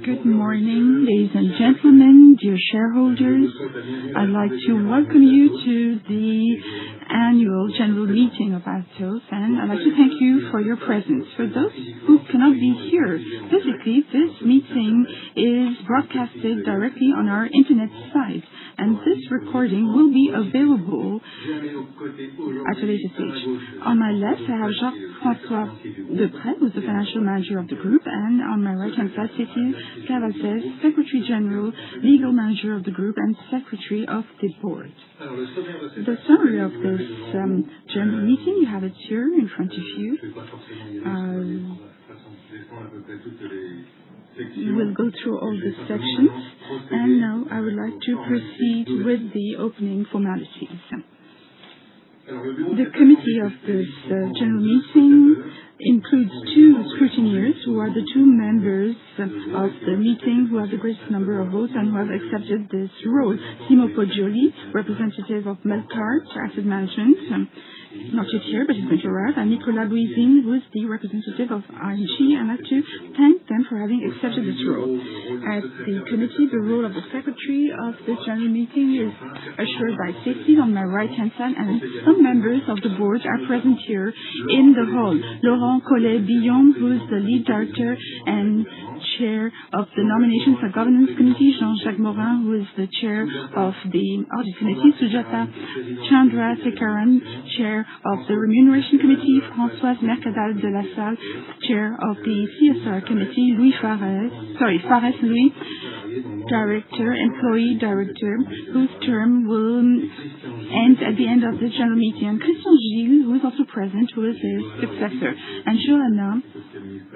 Good morning, ladies and gentlemen, dear shareholders. I'd like to welcome you to the Annual General Meeting of Atos, and I'd like to thank you for your presence. For those who cannot be here physically, this meeting is broadcasted directly on our internet site, and this recording will be available at a later stage. On my left, I have Jacques-François Deprez, who is the financial manager of the group, and on my right-hand side, Cécile Cavazès, Secretary General, Legal Manager of the group, and Secretary of the Board. The summary of this general meeting, you have it here in front of you. We'll go through all the sections, and now I would like to proceed with the opening formalities. The committee of this general meeting includes two scrutineers who are the two members of the meeting who have the greatest number of votes and who have accepted this role. Simo Poggioli, representative of Melcart Asset Management, not yet here, but he's going to arrive, and Nicolas Louisine, who is the representative of ING, and I'd like to thank them for having accepted this role. At the committee, the role of the secretary of this general meeting is assured by Cécile on my right-hand side, and some members of the board are present here in the hall. Laurent Collet-Billon, who is the lead director and chair of the Nominations and Governance Committee, Jean-Jacques Morin, who is the chair of the Audit Committee, Sujata Chandra Sekaran, chair of the Remuneration Committee, Françoise Mercadal de la Salle, chair of the CSR Committee, Fares Louis, director, employee director, whose term will end at the end of the general meeting, and Christian Gilles, who is also present, who is his successor. And Joanna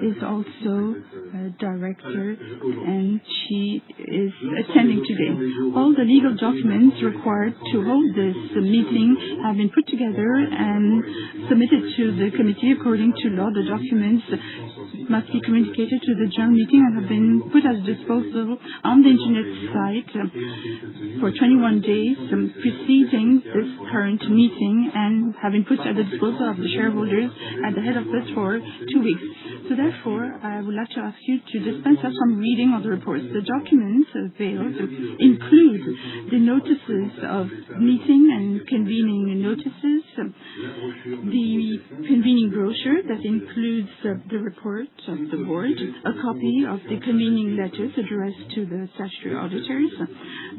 is also a director, and she is attending today. All the legal documents required to hold this meeting have been put together and submitted to the committee according to law. The documents must be communicated to the general meeting and have been put at disposal on the internet site for 21 days preceding this current meeting, and have been put at the disposal of the shareholders at the head office for 2 weeks. So therefore, I would like to ask you to dispense us from reading of the reports. The documents availed include the notices of meeting and convening notices, the convening brochure that includes the report of the board, a copy of the convening letters addressed to the statutory auditors,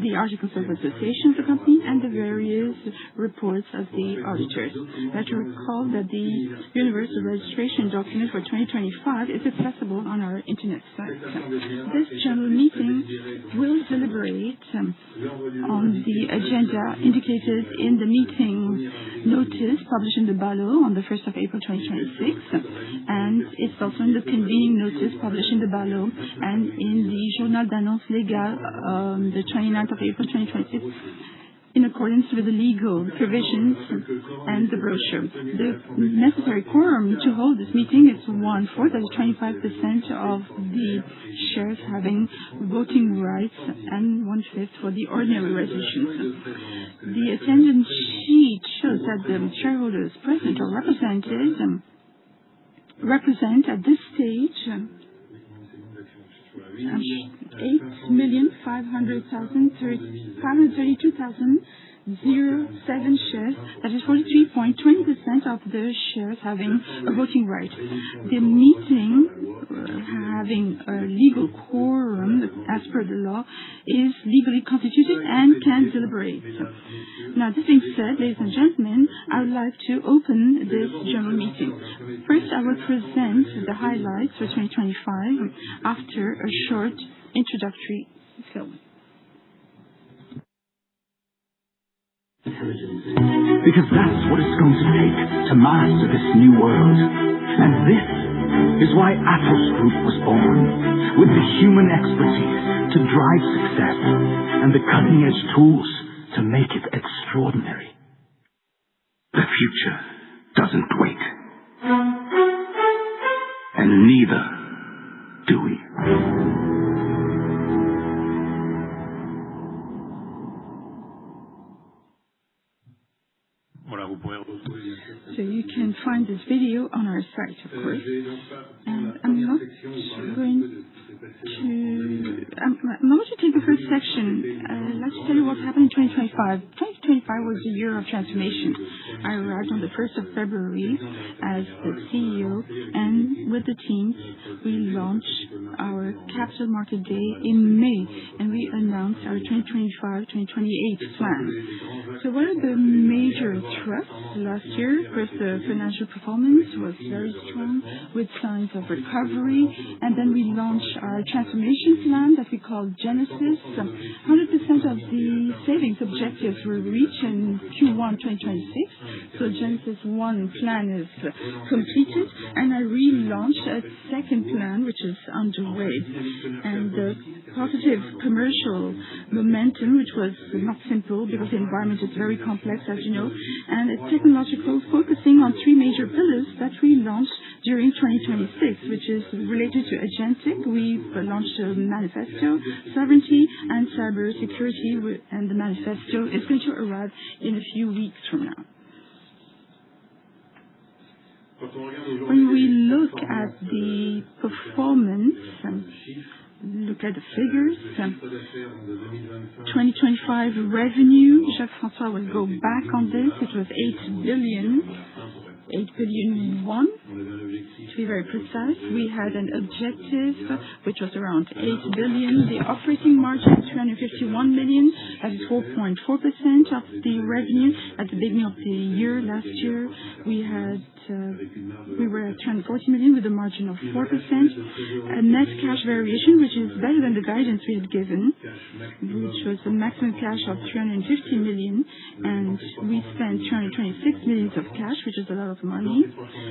the articles of association of the company, and the various reports of the auditors. I'd like to recall that the universal registration document for 2025 is accessible on our internet site. This general meeting will deliberate on the agenda indicated in the meeting notice published in the BALO on the 1st of April 2026, and it's also in the convening notice published in the BALO and in the Journal d'Annonce Légale on the 29th of April 2026, in accordance with the legal provisions and the brochure. The necessary quorum to hold this meeting is 1/4, that is 25% of the shares having voting rights, and 1/5 for the ordinary resolutions. The attendance sheet shows that the shareholders present or represent at this stage 8,532,007 shares, that is 43.20% of the shares having a voting right. The meeting, having a legal quorum as per the law, is legally constituted and can deliberate. Now, this being said, ladies and gentlemen, I would like to open this general meeting. First, I will present the highlights for 2025 after a short introductory film. Because that's what it's going to take to master this new world. And this is why Atos Group was born, with the human expertise to drive success and the cutting-edge tools to make it extraordinary. The future doesn't wait. And neither do we. So you can find this video on our site, of course. And I'm not going to I'm going to take the first section. I'd like to tell you what happened in 2025. 2025 was a year of transformation. I arrived on the 1st of February as the CEO, and with the teams, we launched our Capital Market Day in May, and we announced our 2025-2028 plan. So what are the major thrusts last year? First, the financial performance was very strong with signs of recovery, and then we launched our transformation plan that we call Genesis. 100% of the savings objectives were reached in Q1 2026. So Genesis 1 plan is completed, and I relaunched a second plan which is underway. And the positive commercial momentum, which was not simple because the environment is very complex, as you know, and it's technological, focusing on three major pillars that we launched during 2026, which is related to agentic. We've launched a manifesto, sovereignty and cyber security, and the manifesto is going to arrive in a few weeks from now. When we look at the performance, look at the figures, 2025 revenue, Jacques-François will go back on this. It was 8 billion, 8.1 billion. To be very precise, we had an objective which was around 8 billion. The operating margin, 251 million, that is 4.4% of the revenue. At the beginning of the year, last year, we were at 240 million with a margin of 4%. A net cash variation, which is better than the guidance we had given, which was a maximum cash of 350 million, and we spent 226 million of cash, which is a lot of money.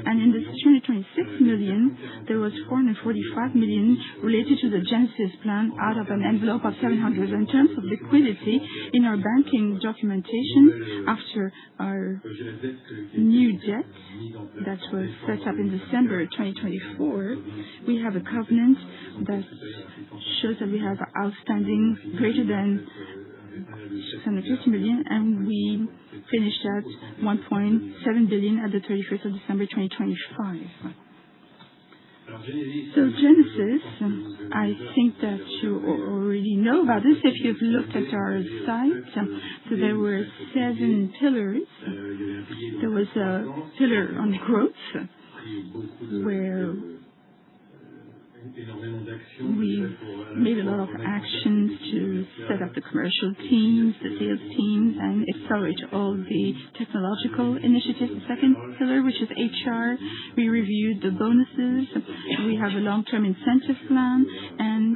And in this 226 million, there was 445 million related to the Genesis plan out of an envelope of 700. In terms of liquidity, in our banking documentation, after our new debt that was set up in December 2024, we have a covenant that shows that we have outstanding greater than 650 million, and we finished at 1.7 billion at the 31st of December 2025. So Genesis, I think that you already know about this if you've looked at our site. So there were 7 pillars. There was a pillar on growth where we made a lot of actions to set up the commercial teams, the sales teams, and accelerate all the technological initiatives. The second pillar, which is HR, we reviewed the bonuses. We have a long-term incentive plan, and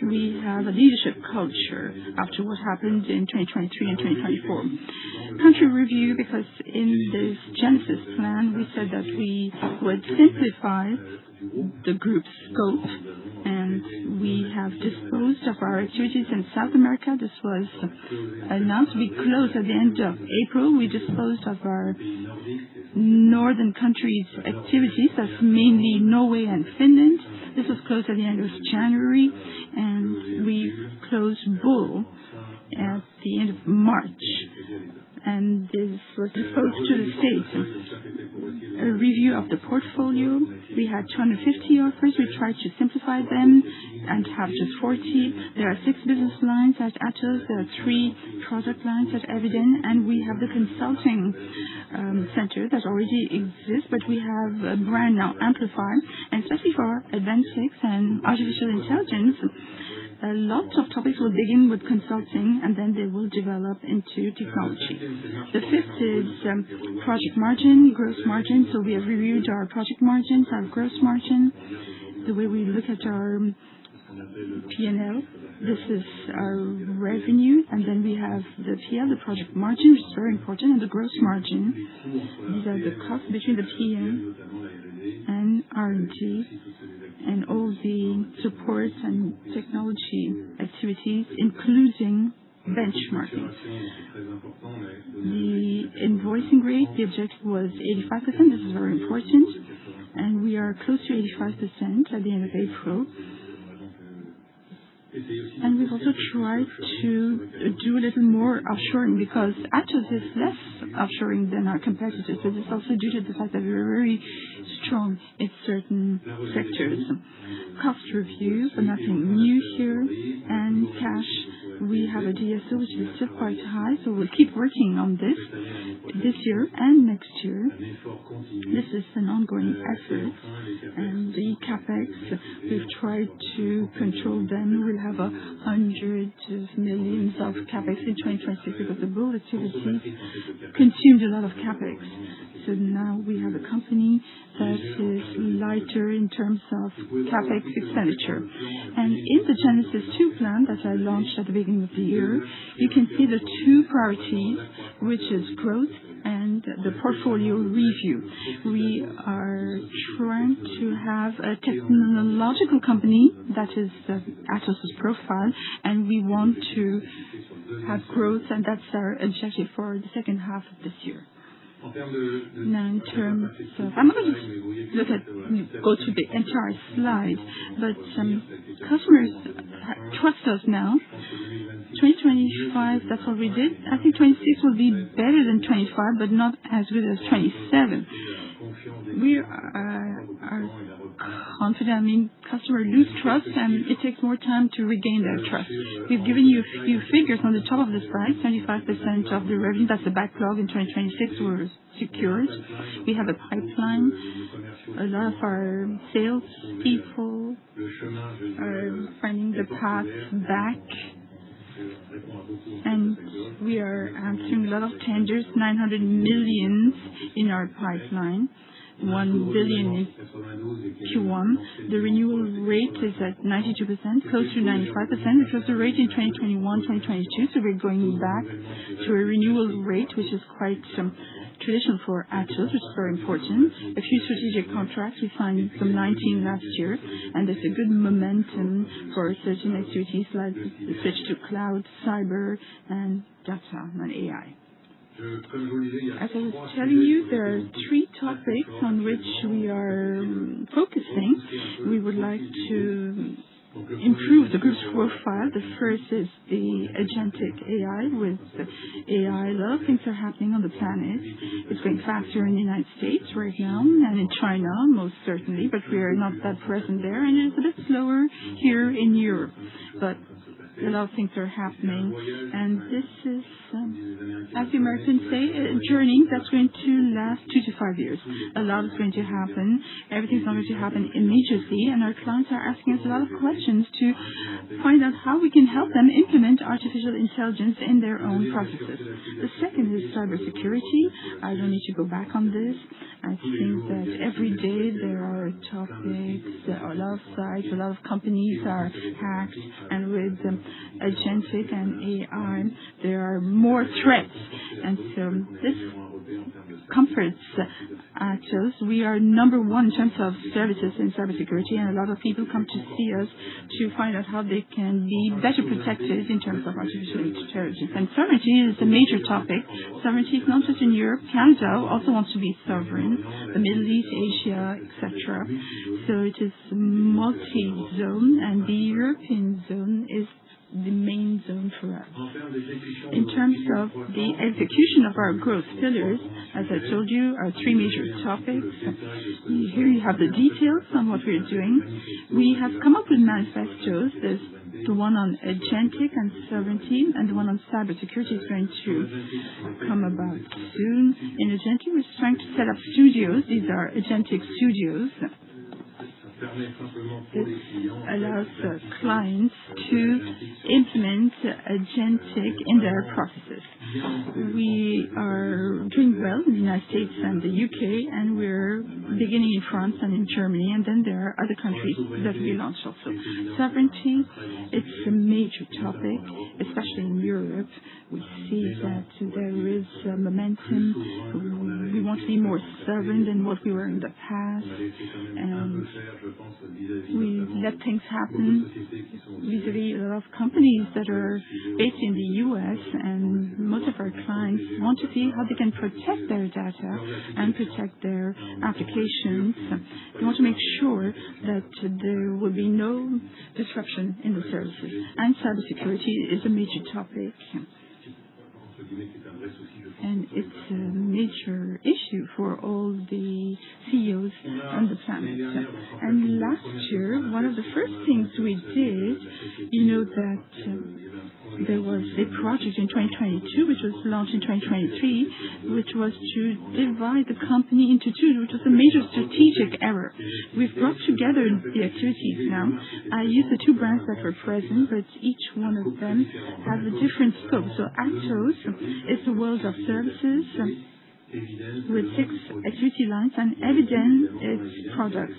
we have a leadership culture after what happened in 2023 and 2024. Country review, because in this Genesis plan, we said that we would simplify the group's scope, and we have disposed of our activities in South America. This was announced. We closed at the end of April. We disposed of our northern countries' activities. That's mainly Norway and Finland. This was closed at the end of January, and we closed Bull at the end of March. And this was disposed to the state. A review of the portfolio. We had 250 offers. We tried to simplify them and have just 40. There are 6 business lines at Atos. There are 3 product lines at Eviden, and we have the consulting center that already exists, but we have a brand now, Amplify, and especially for Adventics and artificial intelligence. A lot of topics will begin with consulting, and then they will develop into technology. The 5th is project margin, gross margin. So we have reviewed our project margins, our gross margin, the way we look at our P&L. This is our revenue, and then we have the PL, the project margin, which is very important, and the gross margin. These are the costs between the PL and R&D and all the support and technology activities, including benchmarking. The invoicing rate, the objective was 85%. This is very important, and we are close to 85% at the end of April. And we've also tried to do a little more offshoring because Atos is less offshoring than our competitors. But it's also due to the fact that we're very strong in certain sectors. Cost review, so nothing new here. We have a DSO which is still quite high, so we'll keep working on this year and next year. This is an ongoing effort, and the CapEx, we've tried to control them. We'll have 100 millions of CapEx in 2026 because the bull activity consumed a lot of CapEx. So now we have a company that is lighter in terms of CapEx expenditure. And in the Genesis 2 plan that I launched at the beginning of the year, you can see the two priorities, which is growth and the portfolio review. We are trying to have a technological company that is Atos' profile, and we want to have growth, and that's our objective for the second half of this year. Now, in terms of, I'm not going to go through the entire slide, but customers trust us now. 2025, that's what we did. I think 26 will be better than 25, but not as good as 27. We are confident. I mean, customers lose trust, and it takes more time to regain their trust. We've given you a few figures on the top of the slide. 75% of the revenue, that's the backlog in 2026, were secured. We have a pipeline. A lot of our sales people are finding the path back, and we are answering a lot of tenders, 900 million in our pipeline. 1 billion in Q1. The renewal rate is at 92%, close to 95%, which was the rate in 2021, 2022. So we're going back to a renewal rate, which is quite traditional for Atos, which is very important. A few strategic contracts. We signed some 19 last year, and there's a good momentum for certain activities like the switch to cloud, cyber, and data and AI. As I was telling you, there are three topics on which we are focusing. We would like to improve the group's profile. The first is the agentic AI. With AI, a lot of things are happening on the planet. It's going faster in the United States right now, and in China, most certainly, but we are not that present there, and it's a bit slower here in Europe. But a lot of things are happening, and this is, as the Americans say, a journey that's going to last 2 to 5 years. A lot is going to happen. Everything's not going to happen immediately, and our clients are asking us a lot of questions to find out how we can help them implement artificial intelligence in their own processes. The second is cybersecurity. I don't need to go back on this. I think that every day there are topics, a lot of sites, a lot of companies are hacked, and with agentic and AI, there are more threats. And so this comforts Atos. We are number one in terms of services in cybersecurity, and a lot of people come to see us to find out how they can be better protected in terms of artificial intelligence. And sovereignty is a major topic. Sovereignty is not just in Europe. Canada also wants to be sovereign, the Middle East, Asia, etc. So it is multi-zone, and the European zone is the main zone for us. In terms of the execution of our growth pillars, as I told you, are three major topics. Here you have the details on what we're doing. We have come up with manifestos. There's the one on agentic and sovereignty, and the one on cybersecurity is going to come about soon. In agentic, we're trying to set up studios. These are agentic studios. This allows clients to implement agentic in their processes. We are doing well in the United States and the UK, and we're beginning in France and in Germany, and then there are other countries that we launch also. Sovereignty, it's a major topic, especially in Europe. We see that there is momentum. We want to be more sovereign than what we were in the past, and we let things happen vis-a-vis a lot of companies that are based in the US, and most of our clients want to see how they can protect their data and protect their applications. They want to make sure that there will be no disruption in the services. And cybersecurity is a major topic, and it's a major issue for all the CEOs on the planet. And last year, one of the first things we did, you know that There was a project in 2022, which was launched in 2023, which was to divide the company into two, which was a major strategic error. We've brought together the activities now. I used the two brands that were present, but each one of them has a different scope. So Atos is the world of services with 6 activity lines, and Eviden is products.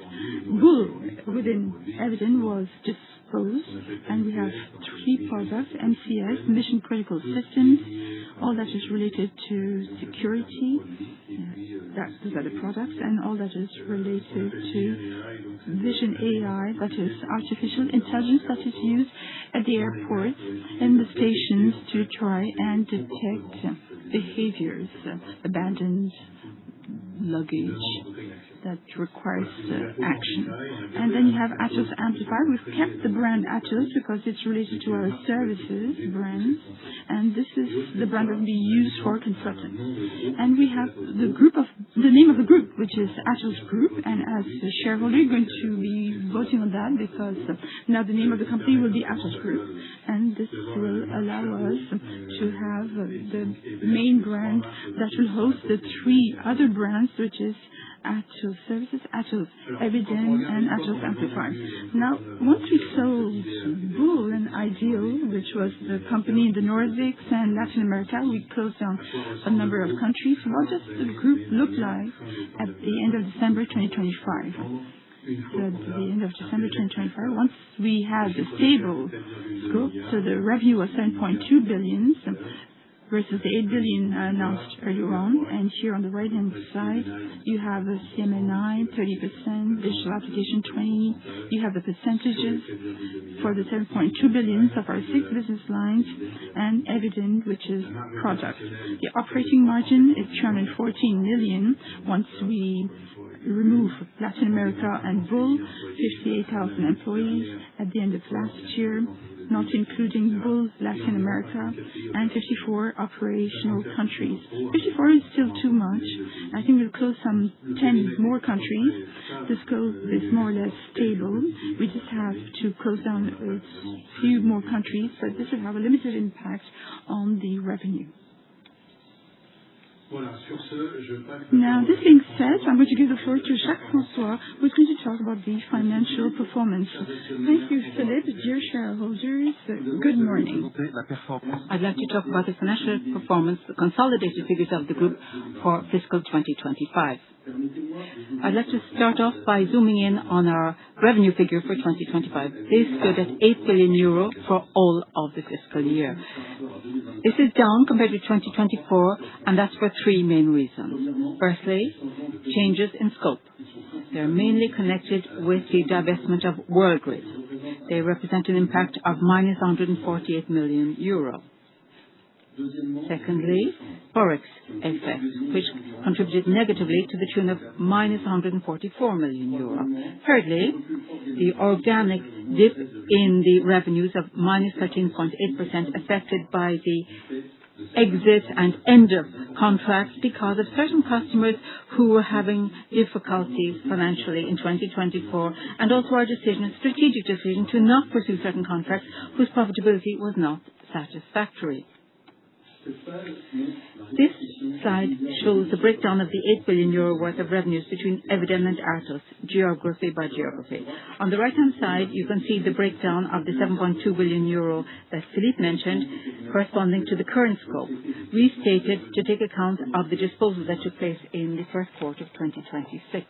Bull within Eviden was disposed, and we have 3 products: MCS, Mission Critical Systems, all that is related to security, those are the products, and all that is related to Vision AI, that is artificial intelligence, that is used at the airports and the stations to try and detect behaviors, abandoned luggage that requires action. And then you have Atos Amplify. We've kept the brand Atos because it's related to our services brands, and this is the brand that we use for consultants. And we have the name of the group, which is Atos Group, and as a shareholder, you're going to be voting on that because now the name of the company will be Atos Group, and this will allow us to have the main brand that will host the 3 other brands, which is Atos Services, Atos Eviden, and Atos Amplify. Now, once we sold Bull and Ideal, which was the company in the Nordics and Latin America, we closed down a number of countries. What does the group look like at the end of December 2025? So at the end of December 2025, once we had the stable scope, so the revenue was 7.2 billion, versus the 8 billion announced earlier on. And here on the right-hand side, you have a CM&I, 30%, digital application, 20%. You have the percentages for the 7.2 billion of our 6 business lines, and Eviden, which is product. The operating margin is 214 million once we remove Latin America and Bull, 58,000 employees at the end of last year, not including Bull, Latin America, and 54 operational countries. 54 is still too much. I think we'll close some 10 more countries. The scope is more or less stable. We just have to close down a few more countries, but this will have a limited impact on the revenue. Now, this being said, I'm going to give the floor to Jacques-François, who's going to talk about the financial performance. Thank you, Philippe. Dear shareholders, good morning. I'd like to talk about the financial performance, the consolidated figures of the group for fiscal 2025. I'd like to start off by zooming in on our revenue figure for 2025. This stood at 8 billion euro for all of the fiscal year. This is down compared to 2024, and that's for 3 main reasons. Firstly, changes in scope. They're mainly connected with the divestment of WorldGrid. They represent an impact of minus 148 million euro. Secondly, Forex effect, which contributed negatively to the tune of minus 144 million euro. Thirdly, the organic dip in the revenues of minus 13.8% affected by the exit and end of contracts because of certain customers who were having difficulties financially in 2024, and also our strategic decision to not pursue certain contracts whose profitability was not satisfactory. This slide shows the breakdown of the 8 billion euro worth of revenues between Eviden and Atos, geography by geography. On the right-hand side, you can see the breakdown of the 7.2 billion euro that Philippe mentioned, corresponding to the current scope, restated to take account of the disposal that took place in the first quarter of 2026.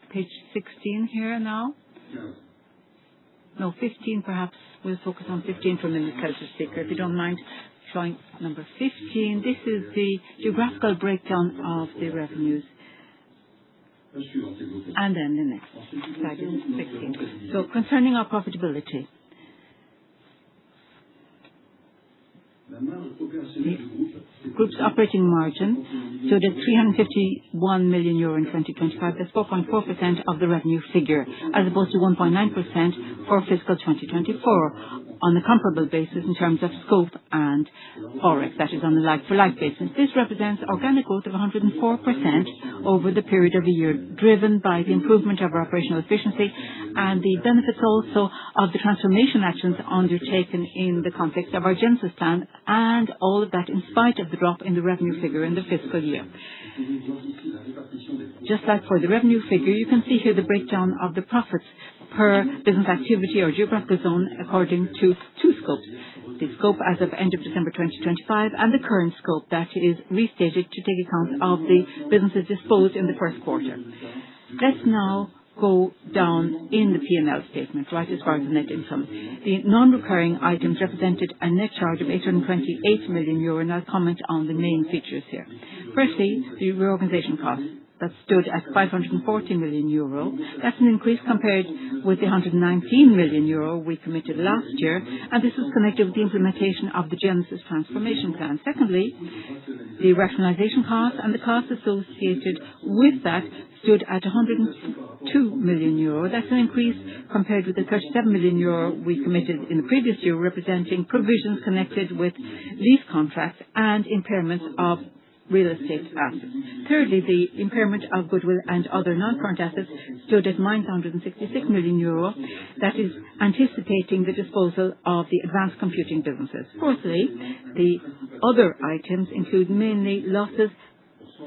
Page 16 here now. No, 15 perhaps. We'll focus on 15 for a minute, tells the speaker, if you don't mind showing number 15. This is the geographical breakdown of the revenues. And then the next slide is 16. So concerning our profitability, the group's operating margin stood at €351 million in 2025. That's 4.4% of the revenue figure, as opposed to 1.9% for fiscal 2024 on a comparable basis in terms of scope and Forex, that is on a like-for-like basis. This represents organic growth of 104% over the period of a year, driven by the improvement of our operational efficiency and the benefits also of the transformation actions undertaken in the context of our Genesis plan, and all of that in spite of the drop in the revenue figure in the fiscal year. Just like for the revenue figure, you can see here the breakdown of the profits per business activity or geographical zone according to two scopes. The scope as of end of December 2025 and the current scope that is restated to take account of the businesses disposed in the first quarter. Let's now go down in the P&L statement, right as far as the net income. The non-recurring items represented a net charge of €828 million, and I'll comment on the main features here. Firstly, the reorganization costs that stood at €540 million. That's an increase compared with the €119 million we committed last year, and this was connected with the implementation of the Genesis transformation plan. Secondly, the rationalization costs and the costs associated with that stood at €102 million. That's an increase compared with the €37 million we committed in the previous year, representing provisions connected with lease contracts and impairments of real estate assets. Thirdly, the impairment of goodwill and other non-current assets stood at €966 million. That is anticipating the disposal of the advanced computing businesses. Fourthly, the other items include mainly losses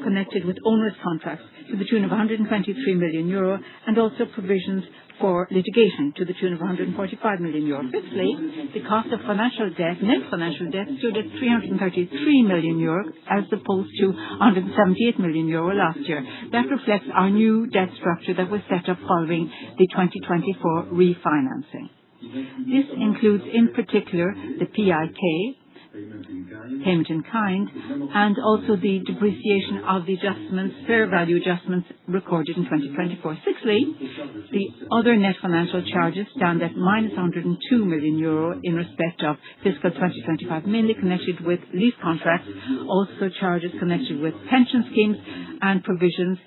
connected with onerous contracts to the tune of €123 million, and also provisions for litigation to the tune of €145 million. Fifthly, the cost of financial debt, net financial debt, stood at €333 million as opposed to €178 million last year. That reflects our new debt structure that was set up following the 2024 refinancing. This includes in particular the PIK, payment in kind, and also the depreciation of the adjustments, fair value adjustments recorded in 2024. Sixthly, the other net financial charges stand at minus €102 million in respect of fiscal 2025, mainly connected with lease contracts, also charges connected with pension schemes and provisions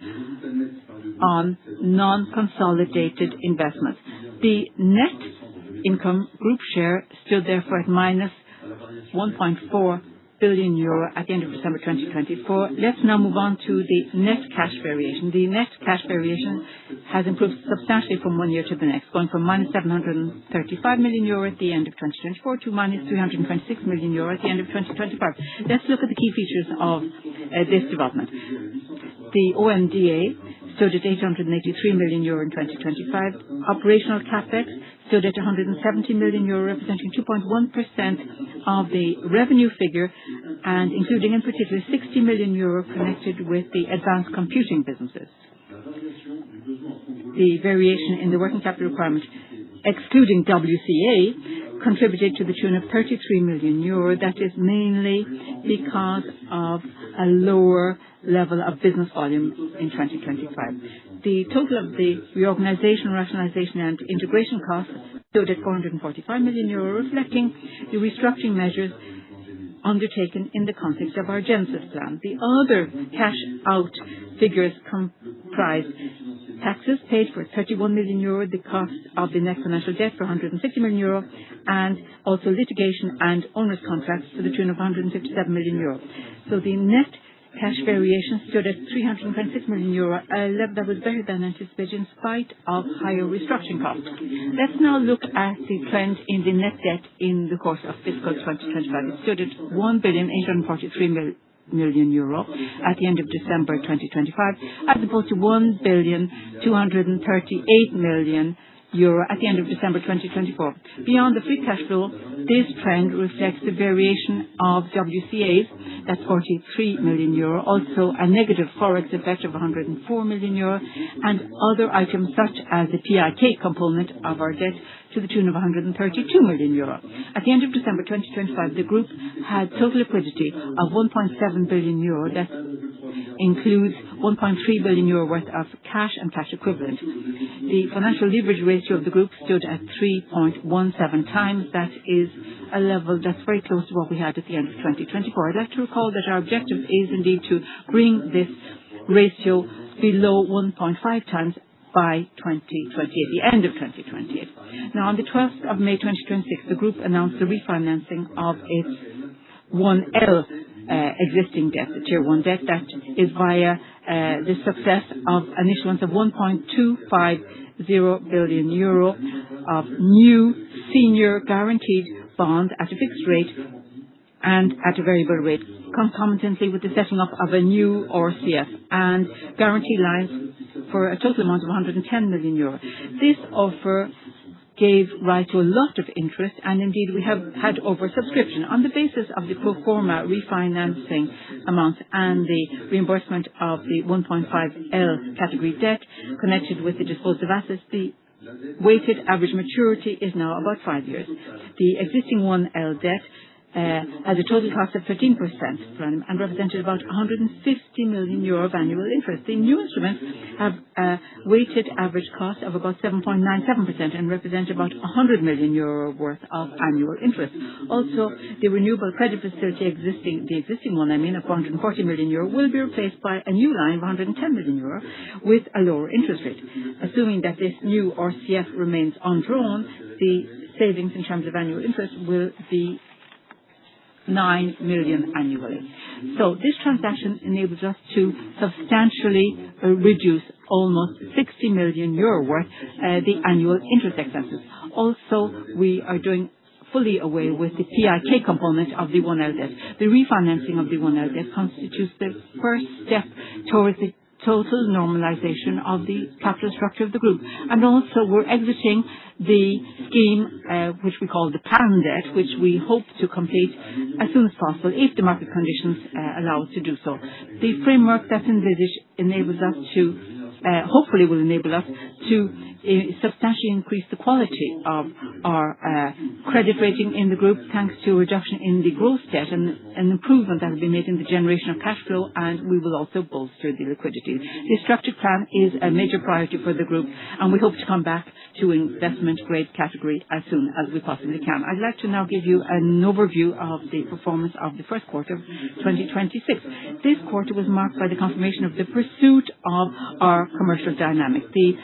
on non-consolidated investments. The net income group share stood therefore at minus €1.4 billion at the end of December 2024. Let's now move on to the net cash variation. The net cash variation has improved substantially from one year to the next, going from minus €735 million at the end of 2024 to minus €326 million at the end of 2025. Let's look at the key features of this development. The OMDA stood at €883 million in 2025. Operational capex stood at €170 million, representing 2.1% of the revenue figure, and including in particular €60 million connected with the advanced computing businesses. The variation in the working capital requirement, excluding WCA, contributed to the tune of €33 million. That is mainly because of a lower level of business volume in 2025. The total of the reorganization, rationalization and integration costs stood at €445 million, reflecting the restructuring measures undertaken in the context of our Genesis plan. The other cash out figures comprise taxes paid for €31 million, the cost of the net financial debt for €160 million, and also litigation and onerous contracts to the tune of €157 million. So the net cash variation stood at €326 million, a level that was better than anticipated in spite of higher restructuring costs. Let's now look at the trend in the net debt in the course of fiscal 2025. It stood at €1,843 million at the end of December 2025, as opposed to €1,238 million at the end of December 2024. Beyond the free cash flow, this trend reflects the variation of WCAs, that's €43 million, also a negative Forex effect of €104 million, and other items such as the PIK component of our debt to the tune of €132 million. At the end of December 2025, the group had total liquidity of €1.7 billion. That includes 1.3 billion euro worth of cash and cash equivalent. The financial leverage ratio of the group stood at 3.17 times. That is a level that's very close to what we had at the end of 2024. I'd like to recall that our objective is indeed to bring this ratio below 1.5 times by 2028, the end of 2028. Now, on the 12th of May 2026, the group announced the refinancing of its 1L existing debt, the Tier 1 debt, that is via the success of an issuance of 1.250 billion euro of new senior guaranteed bond at a fixed rate and at a variable rate, concomitantly with the setting up of a new RCF and guarantee lines for a total amount of 110 million euro. This offer gave rise to a lot of interest, and indeed we have had oversubscription. On the basis of the pro forma refinancing amount and the reimbursement of the 1.5L category debt connected with the disposal of assets, the weighted average maturity is now about 5 years. The existing 1L debt has a total cost of 13% per annum and represented about 150 million euro of annual interest. The new instruments have a weighted average cost of about 7.97% and represent about 100 million euro worth of annual interest. Also, the renewable credit facility the existing one, of 440 million euro, will be replaced by a new line of 110 million euro with a lower interest rate. Assuming that this new RCF remains undrawn, the savings in terms of annual interest will be 9 million annually. So this transaction enables us to substantially reduce almost 60 million euro worth the annual interest expenses. Also, we are doing fully away with the PIK component of the 1L debt. The refinancing of the 1L debt constitutes the first step towards the total normalization of the capital structure of the group. And also we're exiting the scheme, which we call the plan debt, which we hope to complete as soon as possible if the market conditions allow us to do so. The framework that's envisaged enables us to, hopefully will enable us to substantially increase the quality of our credit rating in the group, thanks to a reduction in the gross debt and an improvement that has been made in the generation of cash flow, and we will also bolster the liquidity. The structured plan is a major priority for the group, and we hope to come back to investment grade category as soon as we possibly can. I'd like to now give you an overview of the performance of the first quarter of 2026. This quarter was marked by the confirmation of the pursuit of our commercial dynamic. The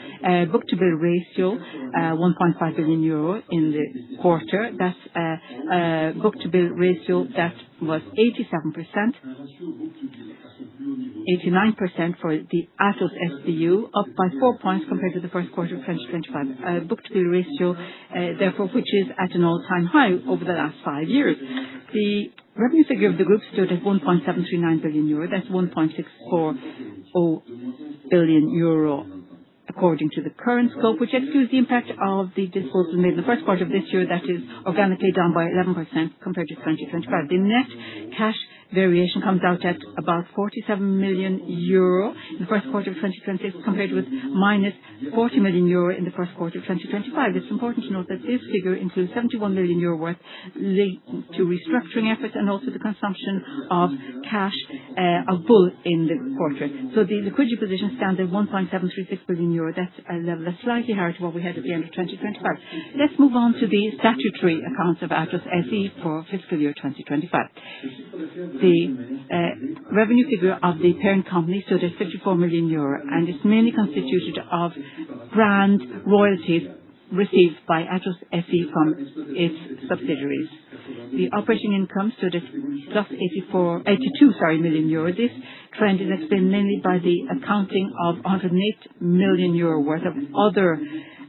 book-to-bill ratio, 1.5 billion euro in the quarter. That's a book-to-bill ratio that was 87%, 89% for the Atos SBU, up by 4 points compared to the first quarter of 2025. Book-to-bill ratio, therefore, which is at an all-time high over the last 5 years. The revenue figure of the group stood at 1.739 billion euro. That's 1.640 billion euro according to the current scope, which excludes the impact of the disposal made in the first quarter of this year, that is organically down by 11% compared to 2025. The net cash variation comes out at about 47 million euro in the first quarter of 2026, compared with minus 40 million euro in the first quarter of 2025. It's important to note that this figure includes 71 million euro worth linked to restructuring efforts and also the consumption of cash of bull in the quarter. So the liquidity position stands at 1.736 billion euro. That's a level that's slightly higher to what we had at the end of 2025. Let's move on to the statutory accounts of Atos SE for fiscal year 2025. The revenue figure of the parent company stood at 54 million euro, and it's mainly constituted of brand royalties received by Atos SE from its subsidiaries. The operating income stood at plus 82 million euro. This trend is explained mainly by the accounting of 108 million euro worth of other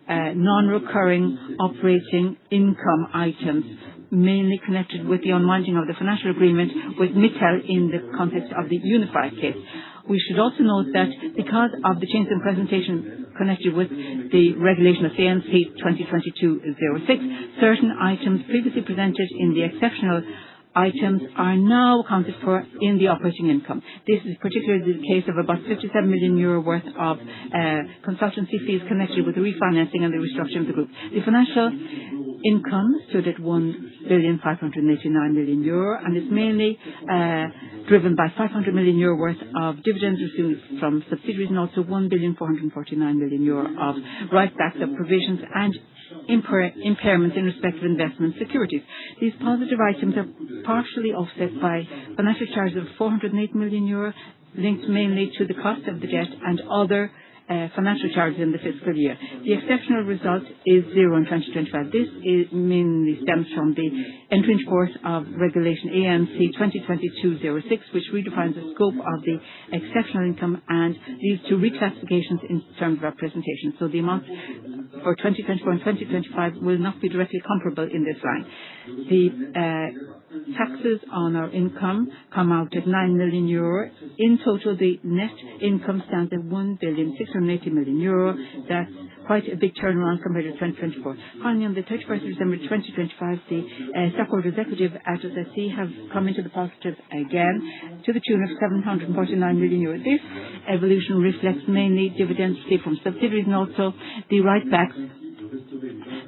non-recurring operating income items, mainly connected with the unwinding of the financial agreement with Mittal in the context of the Unified case. We should also note that because of the change in presentation connected with the regulation of ANC 2022-06, certain items previously presented in the exceptional items are now accounted for in the operating income. This is particularly the case of about 57 million euro worth of consultancy fees connected with the refinancing and the restructuring of the group. The financial income stood at 1 €1,589,000,000, and it's mainly driven by €500 million worth of dividends received from subsidiaries and also €1,449,000,000 of write-backs of provisions and impairments in respect of investment securities. These positive items are partially offset by financial charges of €408 million, linked mainly to the cost of the debt and other financial charges in the fiscal year. The exceptional result is zero in 2025. This mainly stems from the entry into force of Regulation AMC 2022-06, which redefines the scope of the exceptional income and leads to reclassifications in terms of our presentation. So the amount for 2024 and 2025 will not be directly comparable in this line. The taxes on our income come out at €9 million. In total, the net income stands at €1,680,000,000. That's quite a big turnaround compared to 2024. Finally, on the 31st of December 2025, the stockholders' equity of Atos SE have come into the positive again to the tune of €749 million. This evolution reflects mainly dividends received from subsidiaries and also the write-backs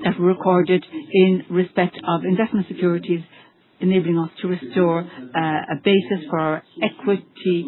that were recorded in respect of investment securities, enabling us to restore a basis for our equity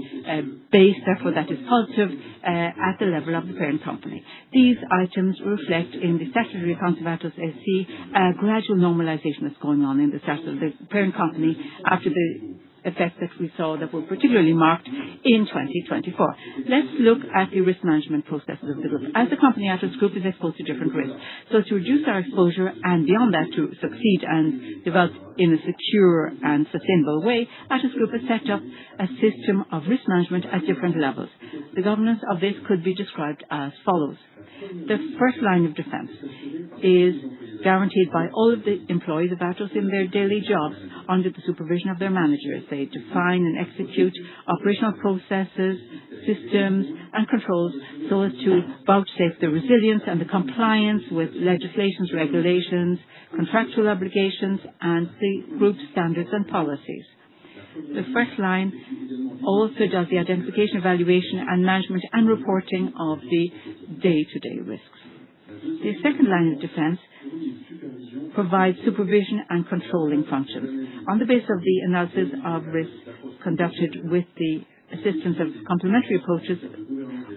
base, therefore that is positive at the level of the parent company. These items reflect in the statutory accounts of Atos SE a gradual normalization that's going on in the status of the parent company after the effects that we saw that were particularly marked in 2024. Let's look at the risk management processes of the group. As a company, Atos Group is exposed to different risks. So to reduce our exposure and beyond that to succeed and develop in a secure and sustainable way, Atos Group has set up a system of risk management at different levels. The governance of this could be described as follows. The first line of defense is guaranteed by all of the employees of Atos in their daily jobs under the supervision of their managers. They define and execute operational processes, systems and controls so as to vouchsafe the resilience and the compliance with legislations, regulations, contractual obligations and the group standards and policies. The first line also does the identification, evaluation and management and reporting of the day-to-day risks. The second line of defense provides supervision and controlling functions. On the basis of the analysis of risks conducted with the assistance of complementary approaches,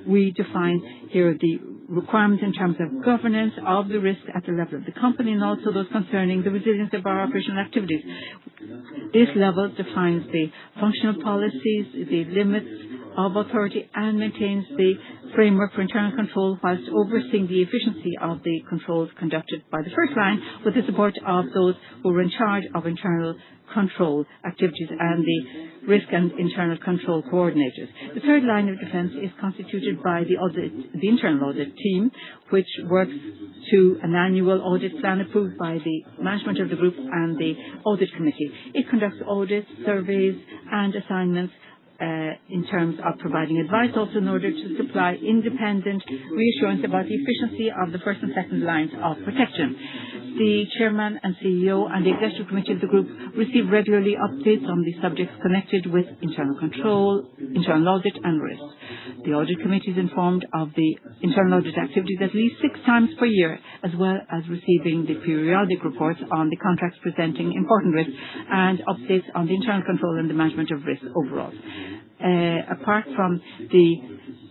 we define here the requirements in terms of governance of the risk at the level of the company and also those concerning the resilience of our operational activities. This level defines the functional policies, the limits of authority and maintains the framework for internal control whilst overseeing the efficiency of the controls conducted by the first line with the support of those who are in charge of internal control activities and the risk and internal control coordinators. The third line of defense is constituted by the internal audit team, which works to an annual audit plan approved by the management of the group and the audit committee. It conducts audits, surveys and assignments in terms of providing advice, also in order to supply independent reassurance about the efficiency of the first and second lines of protection. The chairman and CEO and the executive committee of the group receive regularly updates on the subjects connected with internal control, internal audit and risks. The audit committee is informed of the internal audit activities at least 6 times per year, as well as receiving the periodic reports on the contracts presenting important risks and updates on the internal control and the management of risks overall. Apart from the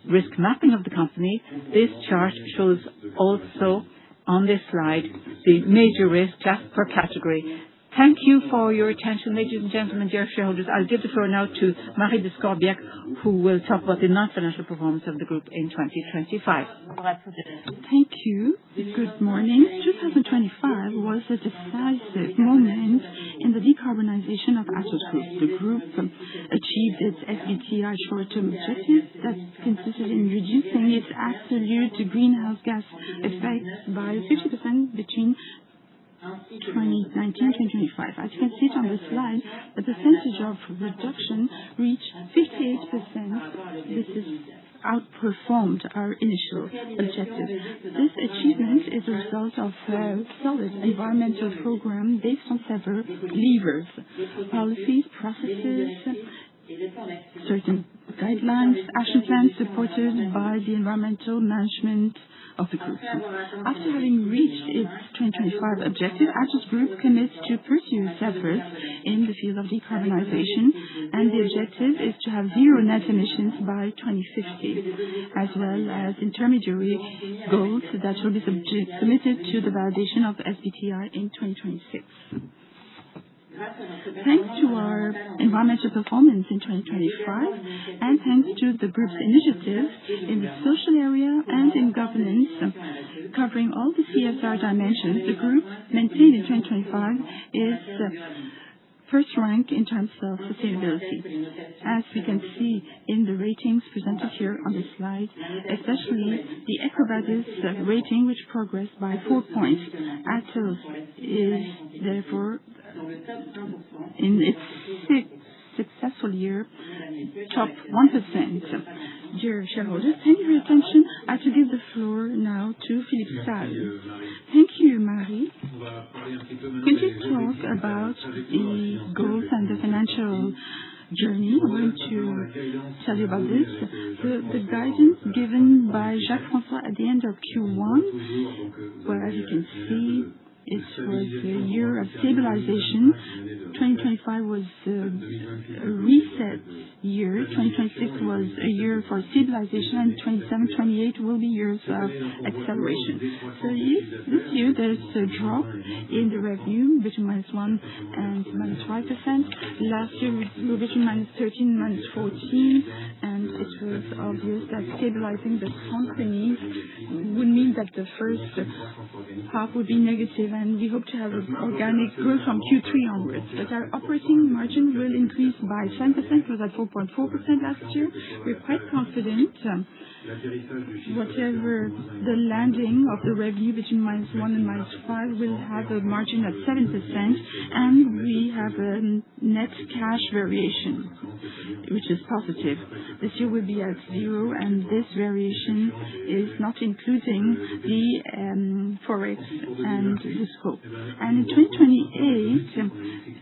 risk mapping of the company, this chart shows also on this slide the major risks per category. Thank you for your attention, ladies and gentlemen, dear shareholders. I'll give the floor now to Marie de Scorbiac, who will talk about the non-financial performance of the group in 2025. Thank you. Good morning. 2025 was a decisive moment in the decarbonization of Atos Group. The group achieved its SBTi short-term objective that consisted in reducing its absolute greenhouse gas effects by 50% between 2019 and 2025. As you can see it on the slide, the percentage of reduction reached 58%. This is outperformed our initial objective. This achievement is a result of a solid environmental program based on several levers: policies, processes, certain guidelines, action plans supported by the environmental management of the group. After having reached its 2025 objective, Atos Group commits to pursue its efforts in the field of decarbonization, and the objective is to have zero net emissions by 2050, as well as intermediary goals that will be submitted to the validation of SBTi in 2026. Thanks to our environmental performance in 2025, and thanks to the group's initiatives in the social area and in governance, covering all the CSR dimensions, the group maintained in 2025 is first rank in terms of sustainability. As we can see in the ratings presented here on this slide, especially the EcoVadis rating, which progressed by 4 points. Atos is therefore in its sixth successful year, top 1%. Dear shareholders, thank you for your attention. I have to give the floor now to Philippe Salle. Thank you, Marie. Could you talk about the goals and the financial journey? I'm going to tell you about this. The guidance given by Jacques-François at the end of Q1, where as you can see, it was a year of stabilization. 2025 was a reset year. 2026 was a year for stabilization, and 27, 28 will be years of acceleration. So this year there's a drop in the revenue between -1% and -5%. Last year we were between -13% and -14%, and it was obvious that stabilizing the company would mean that the first half would be negative, and we hope to have organic growth from Q3 onwards. But our operating margin will increase by 10%. It was at 4.4% last year. We're quite confident, whatever the landing of the revenue between -1% and -5% will have a margin at 7%, and we have a net cash variation, which is positive. This year will be at 0, and this variation is not including the Forex and the scope. And in 2028,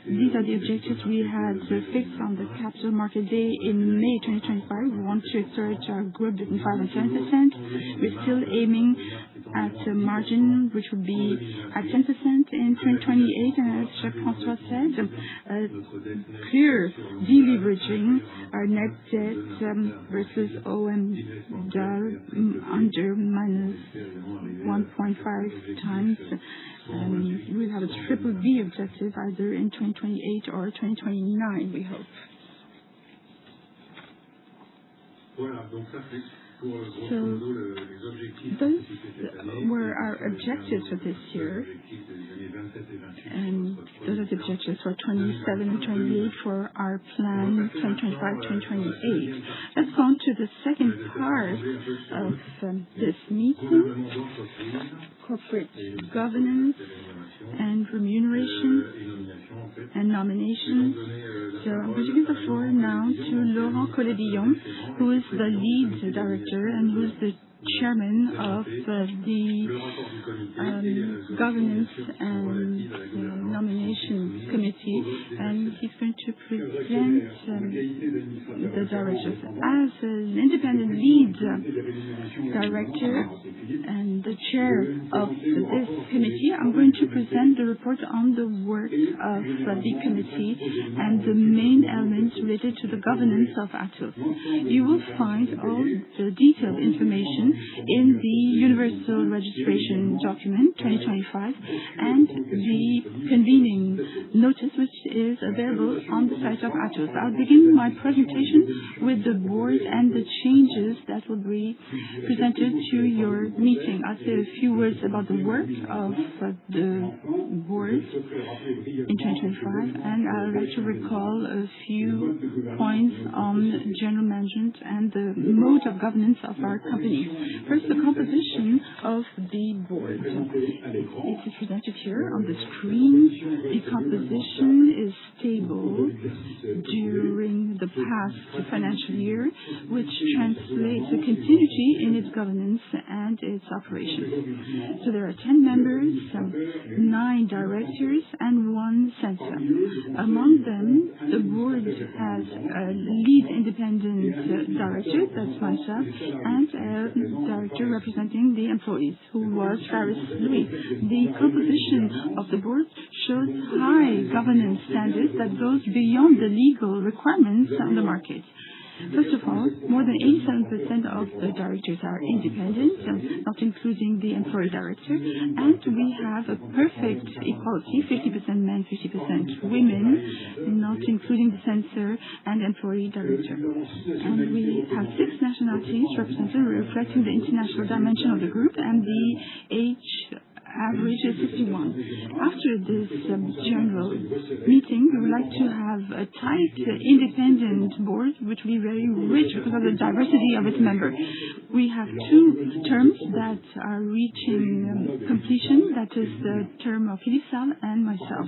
these are the objectives we had fixed on the Capital Market Day in May 2025. We want to exert our growth between 5% and 10%. We're still aiming at a margin which would be at 10% in 2028, and as Jacques-François said, a clear deleveraging, our net debt versus OMDA under -1.5 times. We'll have a triple B objective either in 2028 or 2029, we hope. So those were our objectives for this year, and those are the objectives for 27 and 28 for our plan 2025-2028. Let's go on to the second part of this meeting, corporate governance and remuneration and nominations. So I'm going to give the floor now to Laurent Collet-Billon, who is the lead director and who is the chairman of the governance and nomination committee, and he's going to present the directors. As an independent lead director and the chair of this committee, I'm going to present the report on the work of the committee and the main elements related to the governance of Atos. You will find all the detailed information in the Universal Registration Document 2025 and the convening notice, which is available on the site of Atos. I'll begin my presentation with the board and the changes that will be presented to your meeting. I'll say a few words about the work of the board in 2025, and I'd like to recall a few points on general management and the mode of governance of our company. First, the composition of the board. It is presented here on the screen. The composition is stable during the past financial year, which translates a continuity in its governance and its operations. So there are 10 members, 9 directors, and 1 censor. Among them, the board has a lead independent director, that's myself, and a director representing the employees, who was Faris Louis. The composition of the board shows high governance standards that goes beyond the legal requirements on the market. First of all, more than 87% of the directors are independent, not including the employee director, and we have a perfect equality, 50% men, 50% women, not including the censor and employee director. And we have 6 nationalities represented, reflecting the international dimension of the group, and the age average is 51. After this general meeting, we would like to have a tight, independent board, which will be very rich because of the diversity of its members. We have 2 terms that are reaching completion. That is the term of Philippe Salle and myself.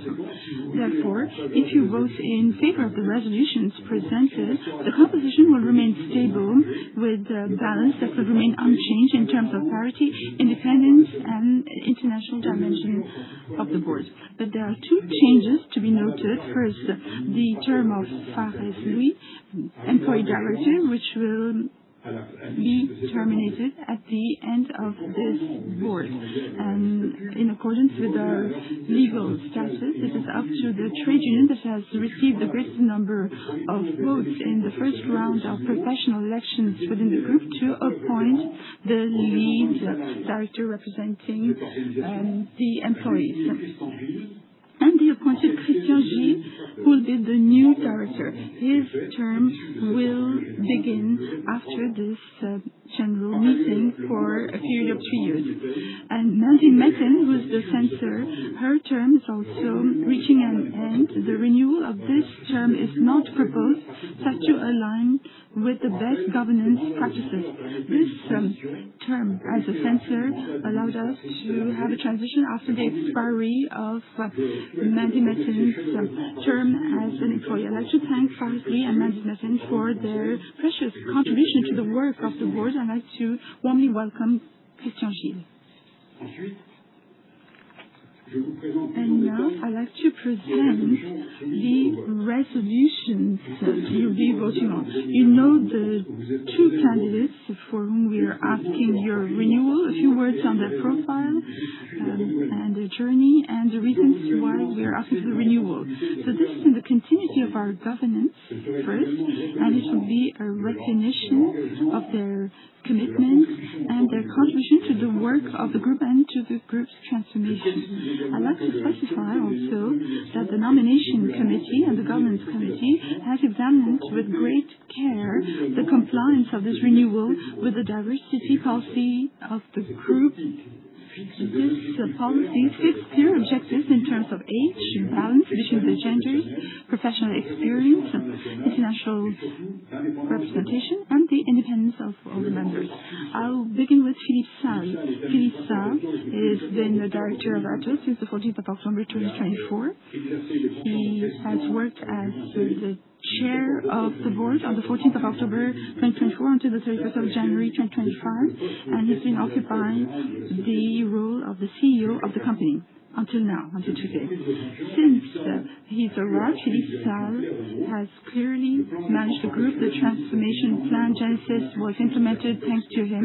Therefore, if you vote in favor of the resolutions presented, the composition will remain stable with a balance that will remain unchanged in terms of parity, independence, and international dimension of the board. But there are 2 changes to be noted. First, the term of Faris Louis, employee director, which will be terminated at the end of this board. And in accordance with our legal status, it is up to the trade union that has received the greatest number of votes in the first round of professional elections within the group to appoint the lead director representing the employees. And the appointed Christian Gilles, who will be the new director. His term will begin after this general meeting for a period of 3 years. And Mandy Metten, who is the censor, her term is also reaching an end. The renewal of this term is not proposed, such to align with the best governance practices. This term as a censor allowed us to have a transition after the expiry of Mandy Metten's term as an employee. I'd like to thank Faris Louis and Mandy Metten for their precious contribution to the work of the board. I'd like to warmly welcome Christian Gilles. And now I'd like to present the resolutions you'll be voting on. You know the 2 candidates for whom we are asking your renewal. A few words on their profile and their journey and the reasons why we are asking for the renewal. So this is in the continuity of our governance first, and it will be a recognition of their commitment and their contribution to the work of the group and to the group's transformation. I'd like to specify also that the nomination committee and the governance committee has examined with great care the compliance of this renewal with the diversity policy of the group. This policy fits clear objectives in terms of age, balance between the genders, professional experience, international representation, and the independence of all the members. I'll begin with Philippe Salle. Philippe Salle has been the director of Atos since the 14th of October 2024. He has worked as the chair of the board on the 14th of October 2024 until the 31st of January 2025, and he's been occupying the role of the CEO of the company until now, until today. Since he's arrived, Philippe Salle has clearly managed the group. The transformation plan Genesis was implemented thanks to him.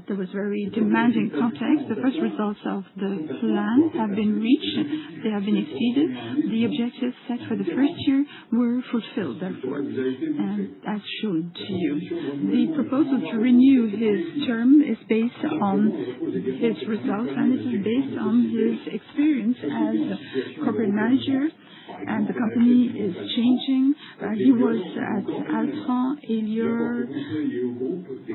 There was very demanding context. The first results of the plan have been reached. They have been exceeded. The objectives set for the first year were fulfilled, therefore, and as shown to you. The proposal to renew his term is based on his results, and this is based on his experience as corporate manager, and the company is changing. He was at Altran, Elior,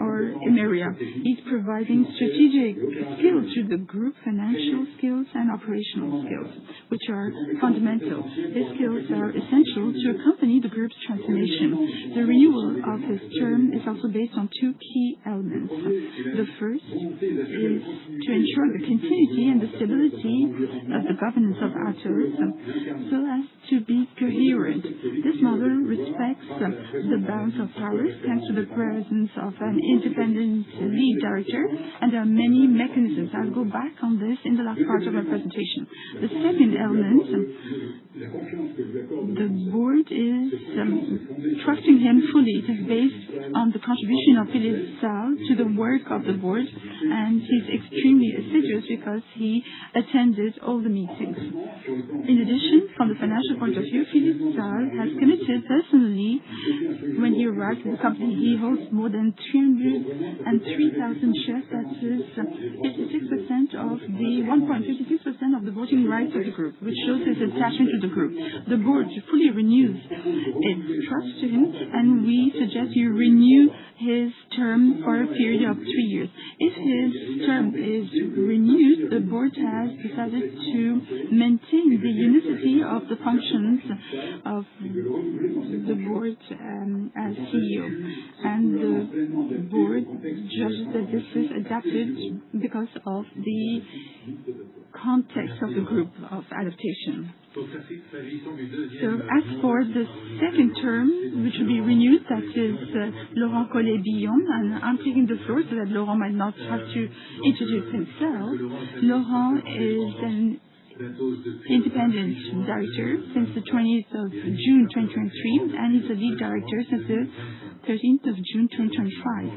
or Emeria. He's providing strategic skills to the group, financial skills and operational skills, which are fundamental. These skills are essential to accompany the group's transformation. The renewal of his term is also based on 2 key elements. The first is to ensure the continuity and the stability of the governance of Atos so as to be coherent. This model respects the balance of powers thanks to the presence of an independent lead director, and there are many mechanisms. I'll go back on this in the last part of my presentation. The second element, the board is trusting him fully. It is based on the contribution of Philippe Salle to the work of the board, and he's extremely assiduous because he attended all the meetings. In addition, from the financial point of view, Philippe Salle has committed personally when he arrived in the company. He holds more than 303,000 shares. That is 56% of the 1.56% of the voting rights of the group, which shows his attachment to the group. The board fully renews its trust to him, and we suggest you renew his term for a period of 3 years. If his term is renewed, the board has decided to maintain the unity of the functions of the board as CEO. And the board judges that this is adapted because of the context of the group of adaptation. So as for the second term, which will be renewed, that is Laurent Collet-Billon, and I'm taking the floor so that Laurent might not have to introduce himself. Laurent is an independent director since the 20th of June 2023, and he's a lead director since the 13th of June 2025.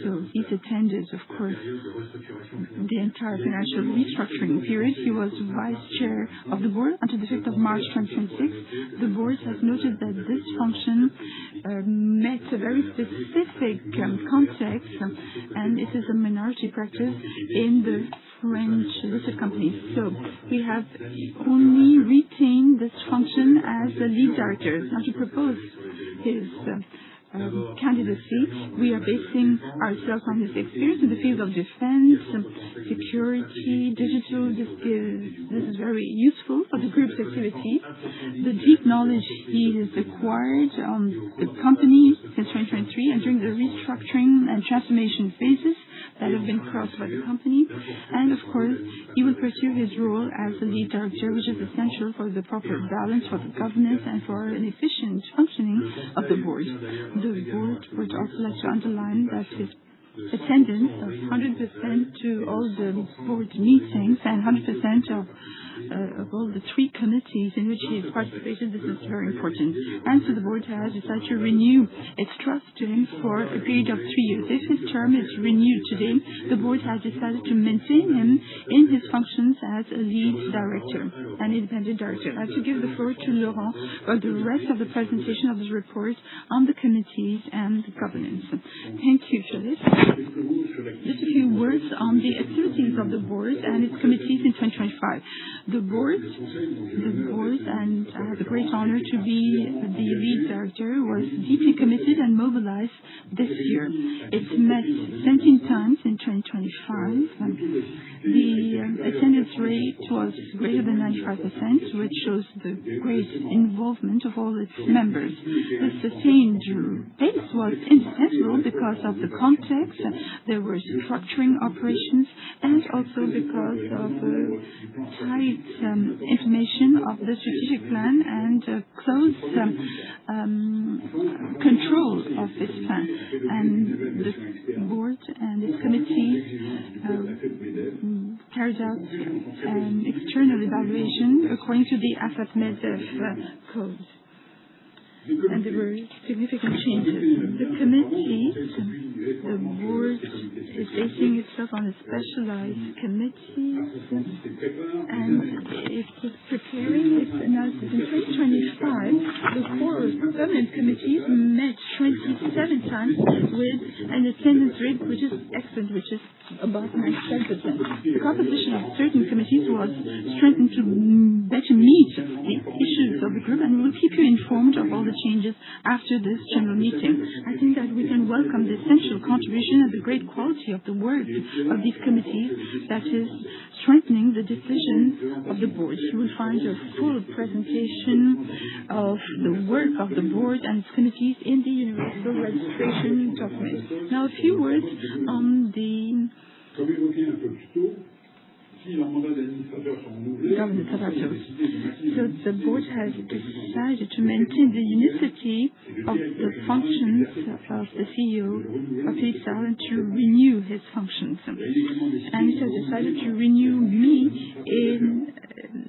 So he's attended, of course, the entire financial restructuring period. He was vice chair of the board until the 5th of March 2026. The board has noted that this function met a very specific context, and it is a minority practice in the French listed companies. So we have only retained this function as the lead director. Now to propose his candidacy, we are basing ourselves on his experience in the field of defense, security, digital. This is very useful for the group's activity. The deep knowledge he has acquired on the company since 2023 and during the restructuring and transformation phases that have been crossed by the company. And of course, he will pursue his role as the lead director, which is essential for the proper balance, for the governance, and for an efficient functioning of the board. The board would also like to underline that his attendance of 100% to all the board meetings and 100% of all the 3 committees in which he has participated. This is very important. And so the board has decided to renew its trust to him for a period of 3 years. If his term is renewed today, the board has decided to maintain him in his functions as a lead director, an independent director. I'd like to give the floor to Laurent for the rest of the presentation of the report on the committees and the governance. Thank you, Philippe. Just a few words on the activities of the board and its committees in 2025. The board, and I have the great honor to be the lead director, was deeply committed and mobilized this year. It met 17 times in 2025. The attendance rate was greater than 95%, which shows the great involvement of all its members. The sustained pace was indispensable because of the context. There were structuring operations, and also because of tight information of the strategic plan and close control of this plan. And the board and its committees carried out an external evaluation according to the AFAP-MEDEF code. And there were significant changes. The committee, the board is basing itself on a specialized committee, and it is preparing its analysis. In 2025, the Quorum permanent committee met 27 times with an attendance rate which is excellent, which is above 97%. The composition of certain committees was strengthened to better meet the issues of the group, and we will keep you informed of all the changes after this general meeting. I think that we can welcome the essential contribution and the great quality of the work of these committees, that is strengthening the decisions of the board. You will find a full presentation of the work of the board and its committees in the universal registration document. Now a few words on the governance of Atos. So the board has decided to maintain the unicity of the functions of the CEO of Philippe Salle and to renew his functions. And it has decided to renew me in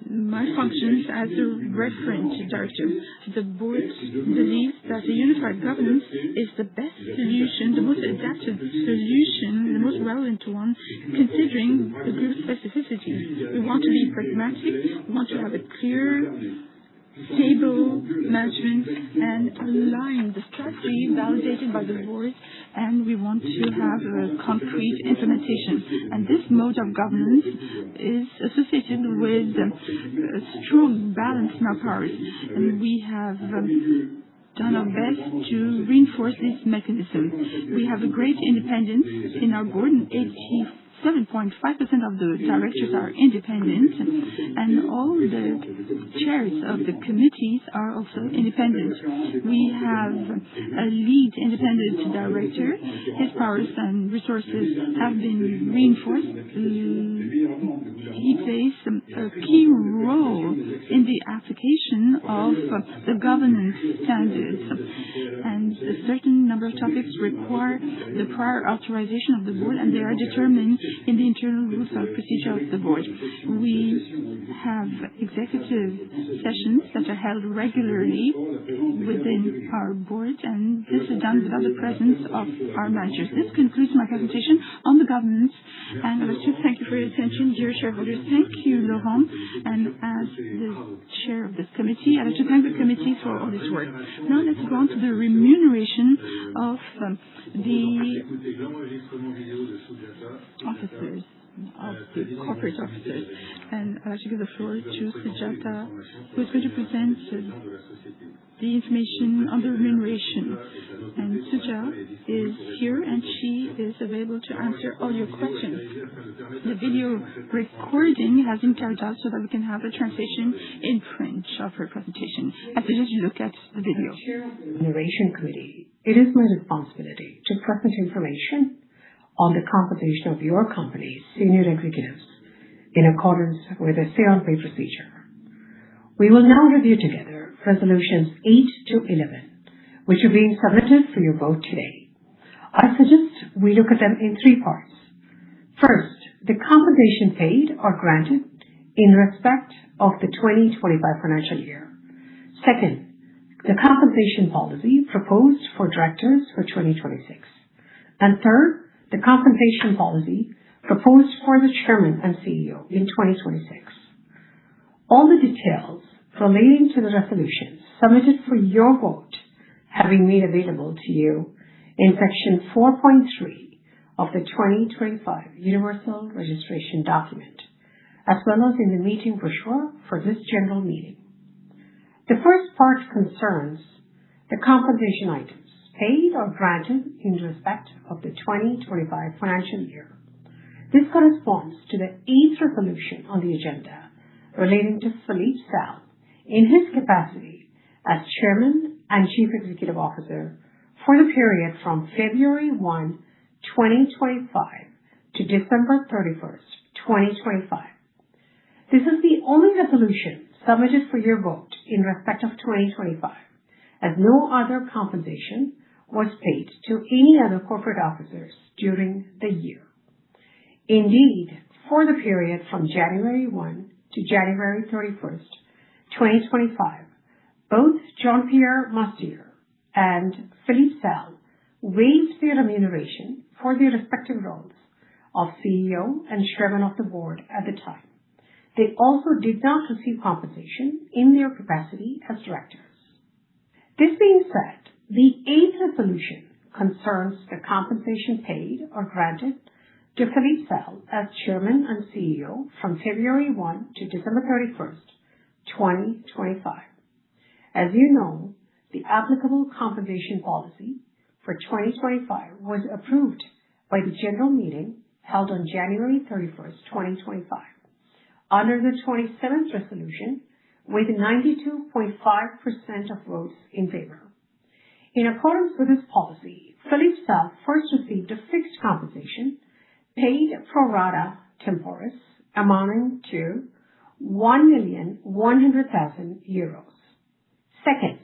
my functions as a reference director. The board believes that a unified governance is the best solution, the most adapted solution, the most relevant one, considering the group's specificity. We want to be pragmatic, we want to have a clear, stable management and align the strategy validated by the board, and we want to have a concrete implementation. And this mode of governance is associated with a strong balance in our powers, and we have done our best to reinforce this mechanism. We have a great independence in our board, and 7.5% of the directors are independent, and all the chairs of the committees are also independent. We have a lead independent director. His powers and resources have been reinforced. He plays a key role in the application of the governance standards, and a certain number of topics require the prior authorization of the board, and they are determined in the internal rules of procedure of the board. We have executive sessions that are held regularly within our board, and this is done without the presence of our managers. This concludes my presentation on the governance, and I'd like to thank you for your attention, dear shareholders. Thank you, Laurent, and as the chair of this committee, I'd like to thank the committee for all this work. Now let's go on to the remuneration of the officers, of the corporate officers. And I'd like to give the floor to Sujata, who is going to present the information on the remuneration. And Suja is here, and she is available to answer all your questions. The video recording has been carried out so that we can have a translation in French of her presentation. I suggest you look at the video. Chair of the Remuneration Committee, it is my responsibility to present information on the compensation of your company's senior executives in accordance with the say-on-pay procedure. We will now review together resolutions 8 to 11, which are being submitted for your vote today. I suggest we look at them in three parts. First, the compensation paid or granted in respect of the 2025 financial year. Second, the compensation policy proposed for directors for 2026. And third, the compensation policy proposed for the chairman and CEO in 2026. All the details relating to the resolutions submitted for your vote have been made available to you in section 4.3 of the 2025 Universal Registration Document, as well as in the meeting brochure for this general meeting. The first part concerns the compensation items paid or granted in respect of the 2025 financial year. This corresponds to the 8th resolution on the agenda relating to Philippe Salle in his capacity as Chairman and Chief Executive Officer for the period from February 1, 2025 to December 31st, 2025. This is the only resolution submitted for your vote in respect of 2025, as no other compensation was paid to any other corporate officers during the year. Indeed, for the period from January 1 to January 31st, 2025, both Jean-Pierre Mustier and Philippe Salle waived their remuneration for their respective roles of CEO and Chairman of the Board at the time. They also did not receive compensation in their capacity as directors. This being said, the 8th resolution concerns the compensation paid or granted to Philippe Salle as Chairman and CEO from February 1 to December 31st, 2025. As you know, the applicable compensation policy for 2025 was approved by the general meeting held on January 31st, 2025, under the 27th resolution with 92.5% of votes in favor. In accordance with this policy, Philippe Salle first received a fixed compensation paid pro rata temporis amounting to €1,100,000. Second,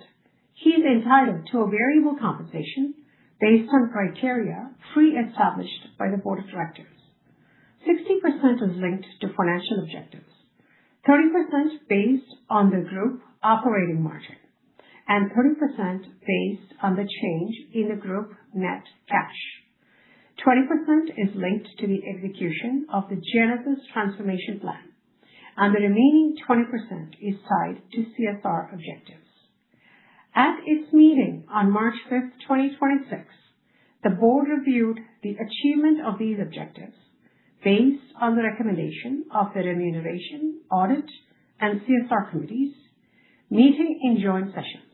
he is entitled to a variable compensation based on criteria pre-established by the Board of Directors. 60% is linked to financial objectives, 30% based on the group operating margin, and 30% based on the change in the group net cash. 20% is linked to the execution of the Genesis Transformation Plan, and the remaining 20% is tied to CSR objectives. At its meeting on March 5th, 2026, the board reviewed the achievement of these objectives based on the recommendation of the Remuneration, Audit, and CSR committees, meeting in joint sessions.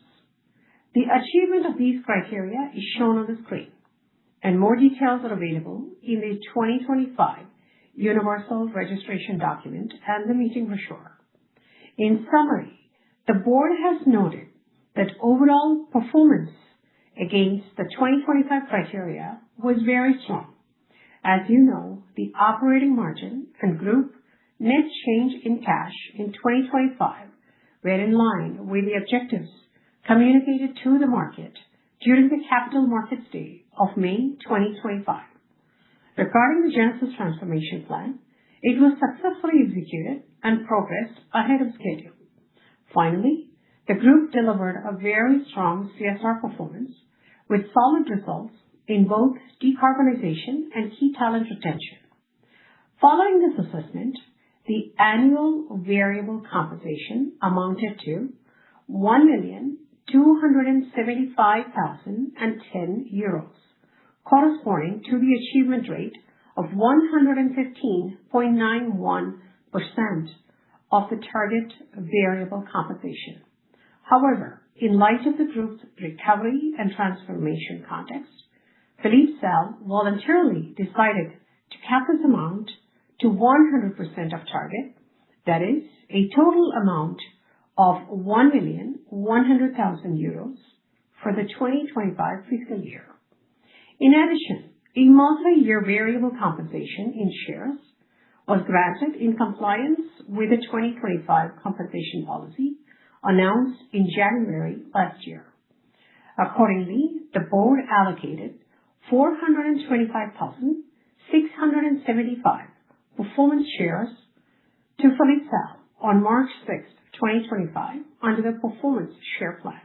The achievement of these criteria is shown on the screen, and more details are available in the 2025 Universal Registration Document and the meeting brochure. In summary, the board has noted that overall performance against the 2025 criteria was very strong. As you know, the operating margin and group net change in cash in 2025 were in line with the objectives communicated to the market during the Capital Markets Day of May 2025. Regarding the Genesis Transformation Plan, it was successfully executed and progressed ahead of schedule. Finally, the group delivered a very strong CSR performance with solid results in both decarbonization and key talent retention. Following this assessment, the annual variable compensation amounted to €1,275,010, corresponding to the achievement rate of 115.91% of the target variable compensation. However, in light of the group's recovery and transformation context, Philippe Sell voluntarily decided to cap this amount to 100% of target, that is, a total amount of €1,100,000 for the 2025 fiscal year. In addition, a multi-year variable compensation in shares was granted in compliance with the 2025 compensation policy announced in January last year. Accordingly, the board allocated 425,675 performance shares to Philippe Sell on March 6, 2025 under the Performance Share Plan.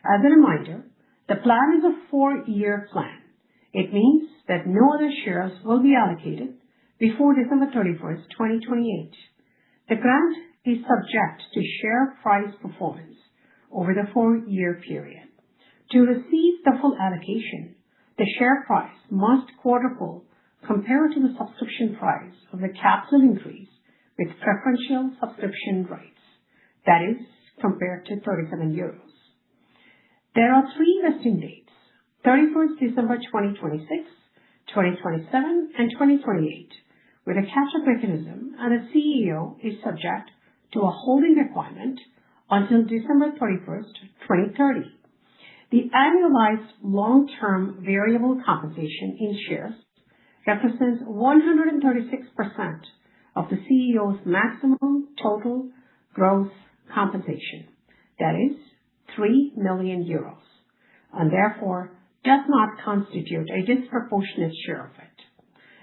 As a reminder, the plan is a 4-year plan. It means that no other shares will be allocated before December 31st, 2028. The grant is subject to share price performance over the 4-year period. To receive the full allocation, the share price must quadruple compared to the subscription price of the capital increase with preferential subscription rights, that is, compared to €37. There are 3 vesting dates: 31st December 2026, 2027, and 2028, with a catch-up mechanism, and the CEO is subject to a holding requirement until December 31st, 2030. The annualized long-term variable compensation in shares represents 136% of the CEO's maximum total gross compensation, that is €3 million, and therefore does not constitute a disproportionate share of it.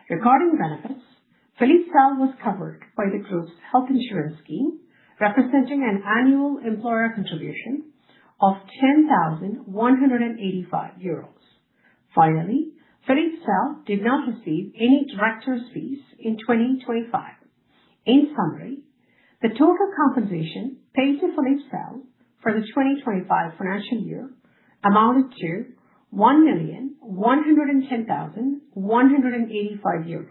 Regarding benefits, Philippe Sell was covered by the group's health insurance scheme, representing an annual employer contribution of €10,185. Finally, Philippe Sell did not receive any director's fees in 2025. In summary, the total compensation paid to Philippe Sell for the 2025 financial year amounted to €1,110,185.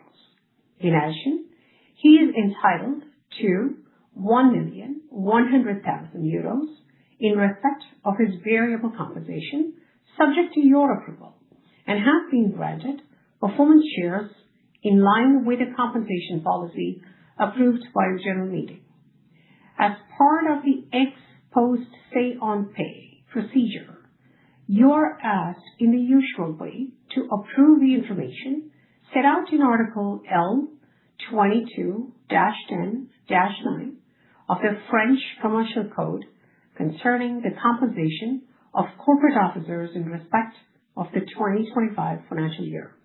In addition, he is entitled to €1,100,000 in respect of his variable compensation, subject to your approval, and has been granted performance shares in line with the compensation policy approved by the general meeting. As part of the ex-post say-on-pay procedure, you are asked in the usual way to approve the information set out in Article L 22-10-9 of the French Commercial Code concerning the compensation of corporate officers in respect of the 2025 financial year.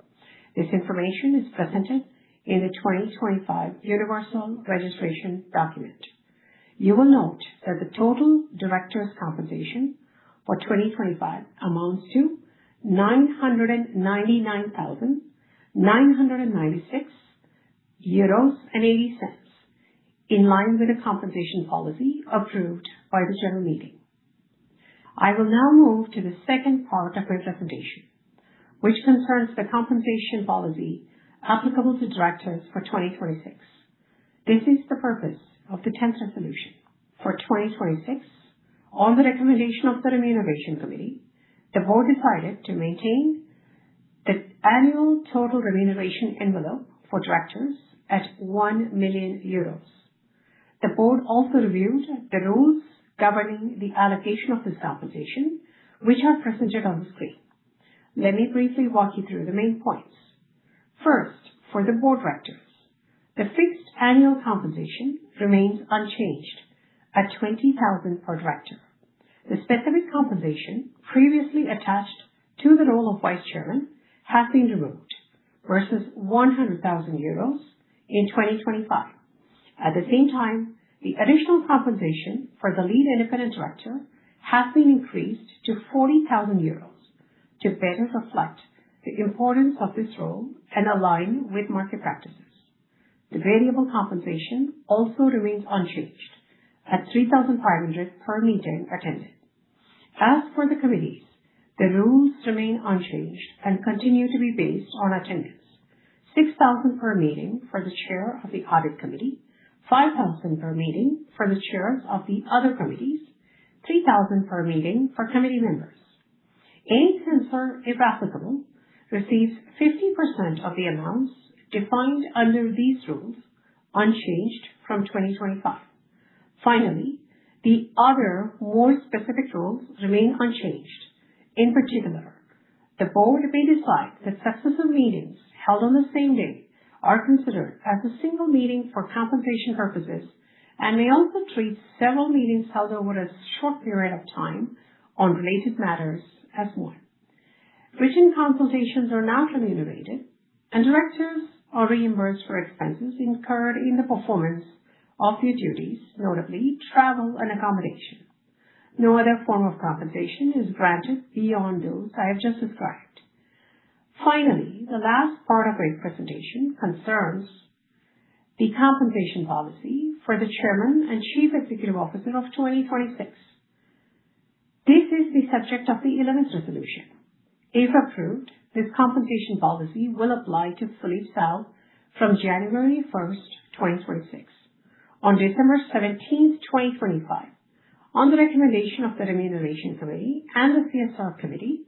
This information is presented in the 2025 Universal Registration Document. You will note that the total director's compensation for 2025 amounts to €999,996.80, in line with the compensation policy approved by the General Meeting. I will now move to the second part of my presentation, which concerns the compensation policy applicable to directors for 2026. This is the purpose of the 10th resolution. For 2026, on the recommendation of the Remuneration Committee, the Board decided to maintain the annual total remuneration envelope for directors at €1 million. The Board also reviewed the rules governing the allocation of this compensation, which are presented on the screen. Let me briefly walk you through the main points. First, for the Board directors, the fixed annual compensation remains unchanged at $20,000 per director. The specific compensation previously attached to the role of Vice Chairman has been removed versus €100,000 in 2025. At the same time, the additional compensation for the lead independent director has been increased to €40,000 to better reflect the importance of this role and align with market practices. The variable compensation also remains unchanged at $3,500 per meeting attended. As for the committees, the rules remain unchanged and continue to be based on attendance. $6,000 per meeting for the chair of the Audit Committee, $5,000 per meeting for the chairs of the other committees, $3,000 per meeting for committee members. Any censor, if applicable, receives 50% of the amounts defined under these rules, unchanged from 2025. Finally, the other more specific rules remain unchanged. In particular, the Board may decide that successive meetings held on the same day are considered as a single meeting for compensation purposes and may also treat several meetings held over a short period of time on related matters as one. Written consultations are not remunerated, and directors are reimbursed for expenses incurred in the performance of their duties, notably travel and accommodation. No other form of compensation is granted beyond those I have just described. Finally, the last part of my presentation concerns the compensation policy for the Chairman and Chief Executive Officer of 2026. This is the subject of the 11th resolution. If approved, this compensation policy will apply to Philippe Salle from January 1st, 2026. On December 17th, 2025, on the recommendation of the Remuneration Committee and the CSR Committee,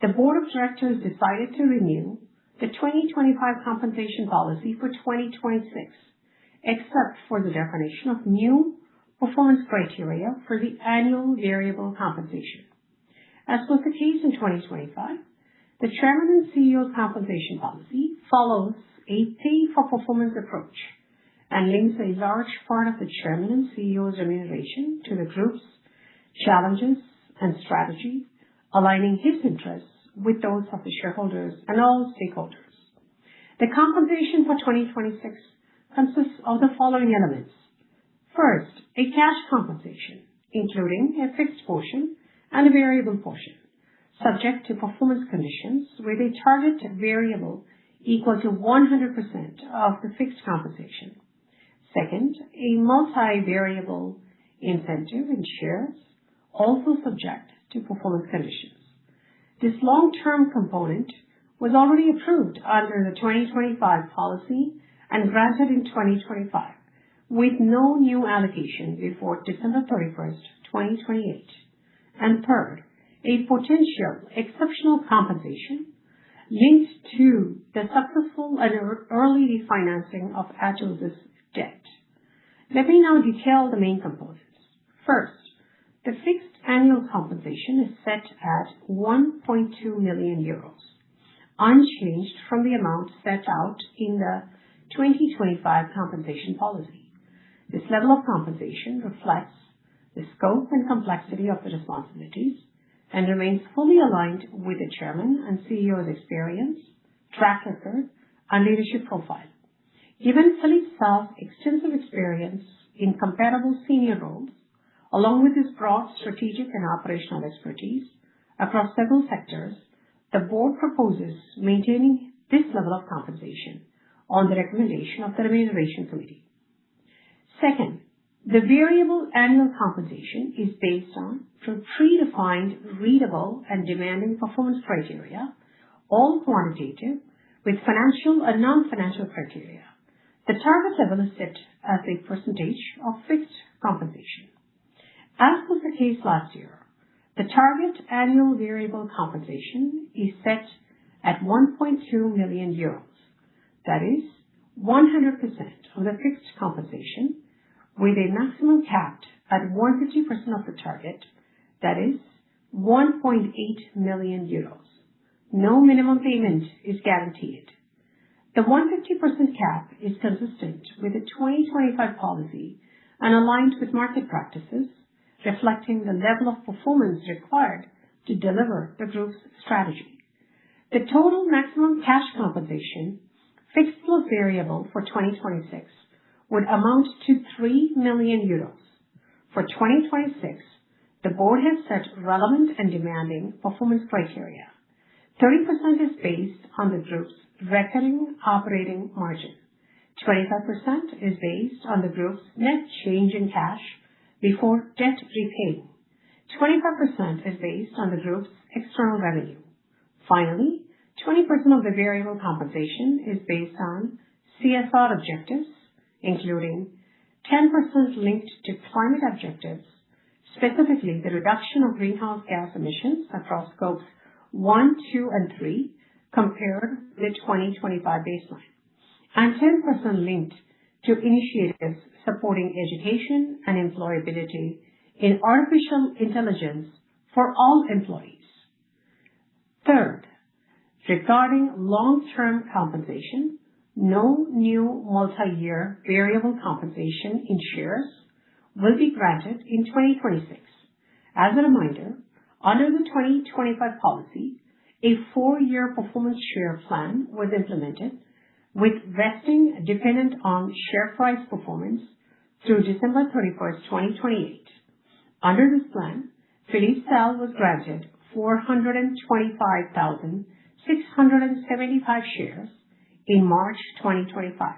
the Board of Directors decided to renew the 2025 compensation policy for 2026, except for the definition of new performance criteria for the annual variable compensation. As was the case in 2025, the Chairman and CEO's compensation policy follows a pay-for-performance approach and links a large part of the Chairman and CEO's remuneration to the group's challenges and strategy, aligning his interests with those of the shareholders and all stakeholders. The compensation for 2026 consists of the following elements. First, a cash compensation, including a fixed portion and a variable portion, subject to performance conditions with a target variable equal to 100% of the fixed compensation. Second, a multi-variable incentive in shares, also subject to performance conditions. This long-term component was already approved under the 2025 policy and granted in 2025, with no new allocation before December 31st, 2028. And third, a potential exceptional compensation linked to the successful and early refinancing of Atos' debt. Let me now detail the main components. First, the fixed annual compensation is set at €1.2 million, unchanged from the amount set out in the 2025 compensation policy. This level of compensation reflects the scope and complexity of the responsibilities and remains fully aligned with the Chairman and CEO's experience, track record, and leadership profile. Given Philippe Salle's extensive experience in comparable senior roles, along with his broad strategic and operational expertise across several sectors, the board proposes maintaining this level of compensation on the recommendation of the Remuneration Committee. Second, the variable annual compensation is based on predefined, readable, and demanding performance criteria, all quantitative, with financial and non-financial criteria. The target level is set as a percentage of fixed compensation. As was the case last year, the target annual variable compensation is set at 1.2 million euros. That is 100% of the fixed compensation, with a maximum capped at 150% of the target, that is 1.8 million euros. No minimum payment is guaranteed. The 150% cap is consistent with the 2025 policy and aligned with market practices, reflecting the level of performance required to deliver the group's strategy. The total maximum cash compensation, fixed plus variable for 2026, would amount to 3 million euros. For 2026, the board has set relevant and demanding performance criteria. 30% is based on the group's recurring operating margin. 25% is based on the group's net change in cash before debt repaying. 25% is based on the group's external revenue. Finally, 20% of the variable compensation is based on CSR objectives, including 10% linked to climate objectives, specifically the reduction of greenhouse gas emissions across scopes 1, 2, and 3 compared with the 2025 baseline, and 10% linked to initiatives supporting education and employability in artificial intelligence for all employees. Third, regarding long-term compensation, no new multi-year variable compensation in shares will be granted in 2026. As a reminder, under the 2025 policy, a 4-year performance share plan was implemented with vesting dependent on share price performance through December 31st, 2028. Under this plan, Philippe Salle was granted 425,675 shares in March 2025.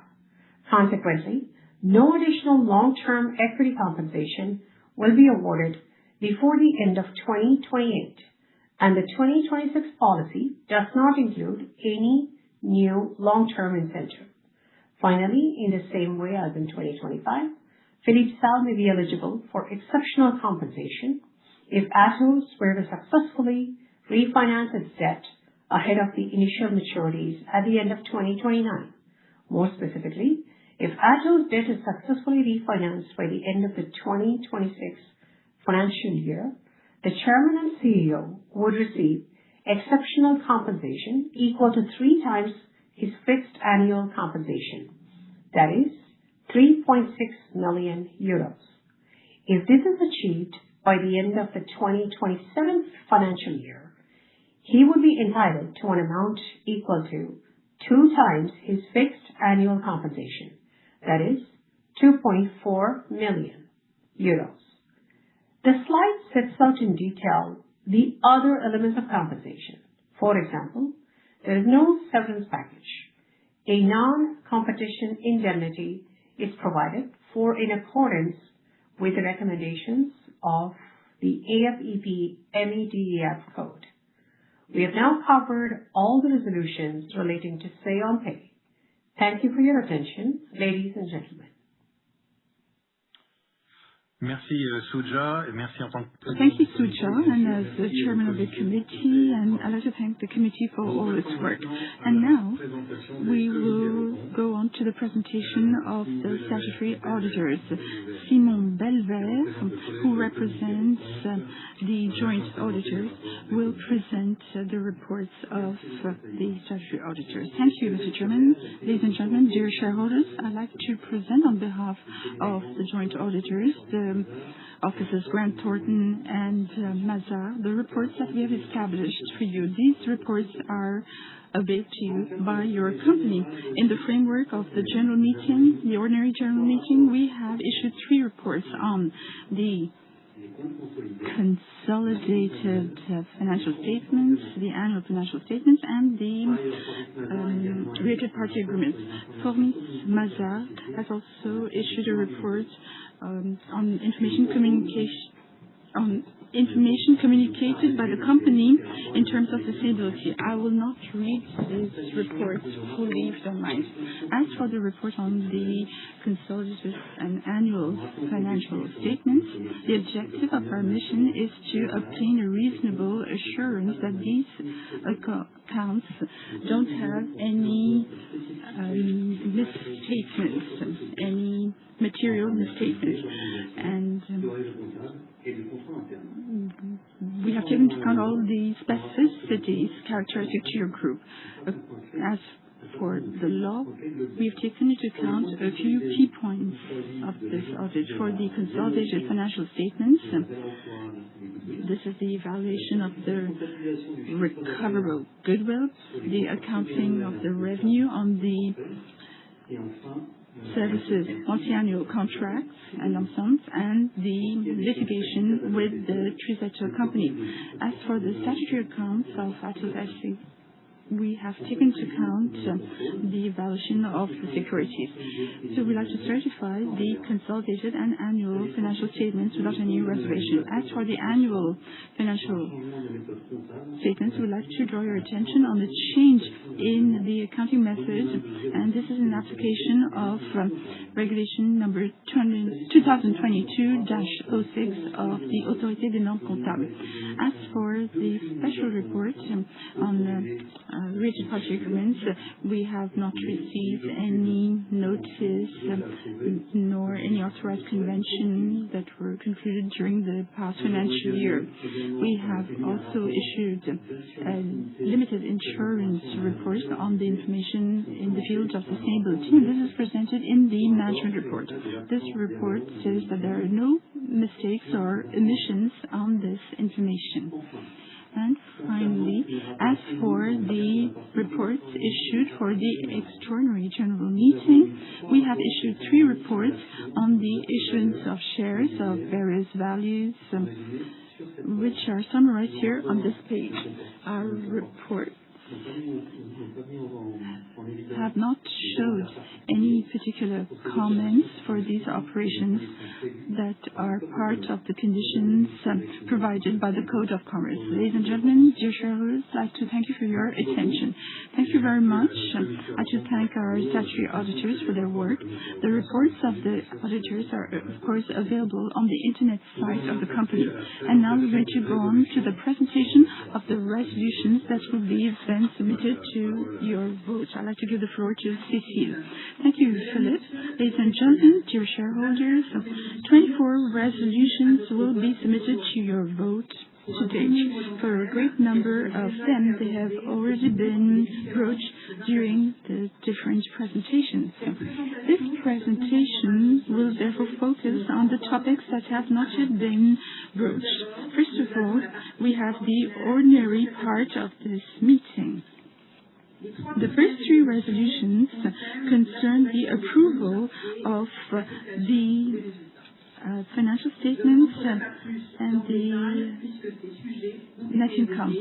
Consequently, no additional long-term equity compensation will be awarded before the end of 2028, and the 2026 policy does not include any new long-term incentive. Finally, in the same way as in 2025, Philippe Salle may be eligible for exceptional compensation if Atos were to successfully refinance its debt ahead of the initial maturities at the end of 2029. More specifically, if Atos debt is successfully refinanced by the end of the 2026 financial year, the Chairman and CEO would receive exceptional compensation equal to 3 times his fixed annual compensation. That is 3.6 million euros. If this is achieved by the end of the 2027 financial year, he would be entitled to an amount equal to 2 times his fixed annual compensation. That is 2.4 million euros. The slide sets out in detail the other elements of compensation. For example, there is no severance package. A non-competition indemnity is provided for in accordance with the recommendations of the AFEP MEDEF code. We have now covered all the resolutions relating to Say on Pay. Thank you for your attention, ladies and gentlemen. Merci Suja, et merci en tant que... Thank you, Suja, and as the chairman of the committee, and I'd like to thank the committee for all its work. And now we will go on to the presentation of the statutory auditors. Simon Belver, who represents the joint auditors, will present the reports of the statutory auditors. Thank you, Mr. Chairman. Ladies and gentlemen, dear shareholders, I'd like to present on behalf of the joint auditors, the officers Grant Thornton and Mazar, the reports that we have established for you. These reports are obeyed to you by your company. In the framework of the general meeting, the ordinary general meeting, we have issued 3 reports on the consolidated financial statements, the annual financial statements, and the related party agreements. Formis Mazar has also issued a report on information communicated by the company in terms of sustainability. I will not read this report fully, if you don't mind. As for the report on the consolidated and annual financial statements, the objective of our mission is to obtain a reasonable assurance that these accounts don't have any misstatements, any material misstatements. And we have taken into account all the specificities characteristic to your group. As for the law, we have taken into account a few key points of this audit. For the consolidated financial statements, this is the evaluation of the recoverable goodwill, the accounting of the revenue on the services, multi-annual contracts and lump sums, and the litigation with the Trizetto company. As for the statutory accounts of Atos AGM, we have taken into account the evaluation of the securities. So we'd like to certify the consolidated and annual financial statements without any reservation. As for the annual financial statements, we'd like to draw your attention on the change in the accounting method, and this is an application of regulation number 2022-06 of the Autorité des Normes Comptables. As for the special report on related party agreements, we have not received any notice nor any authorized convention that were concluded during the past financial year. We have also issued a limited insurance report on the information in the field of sustainability, and this is presented in the management report. This report says that there are no mistakes or omissions on this information. And finally, as for the reports issued for the extraordinary general meeting, we have issued 3 reports on the issuance of shares of various values, which are summarized here on this page. Our reports have not showed any particular comments for these operations that are part of the conditions provided by the Code of Commerce. Ladies and gentlemen, dear shareholders, I'd like to thank you for your attention. Thank you very much. I'd like to thank our statutory auditors for their work. The reports of the auditors are, of course, available on the internet site of the company. And now we're going to go on to the presentation of the resolutions that will be then submitted to your vote. I'd like to give the floor to Cécile. Thank you, Philippe. Ladies and gentlemen, dear shareholders, 24 resolutions will be submitted to your vote today. For a great number of them, they have already been broached during the different presentations. This presentation will therefore focus on the topics that have not yet been broached. First of all, we have the ordinary part of this meeting. The first 3 resolutions concern the approval of the financial statements and the net income.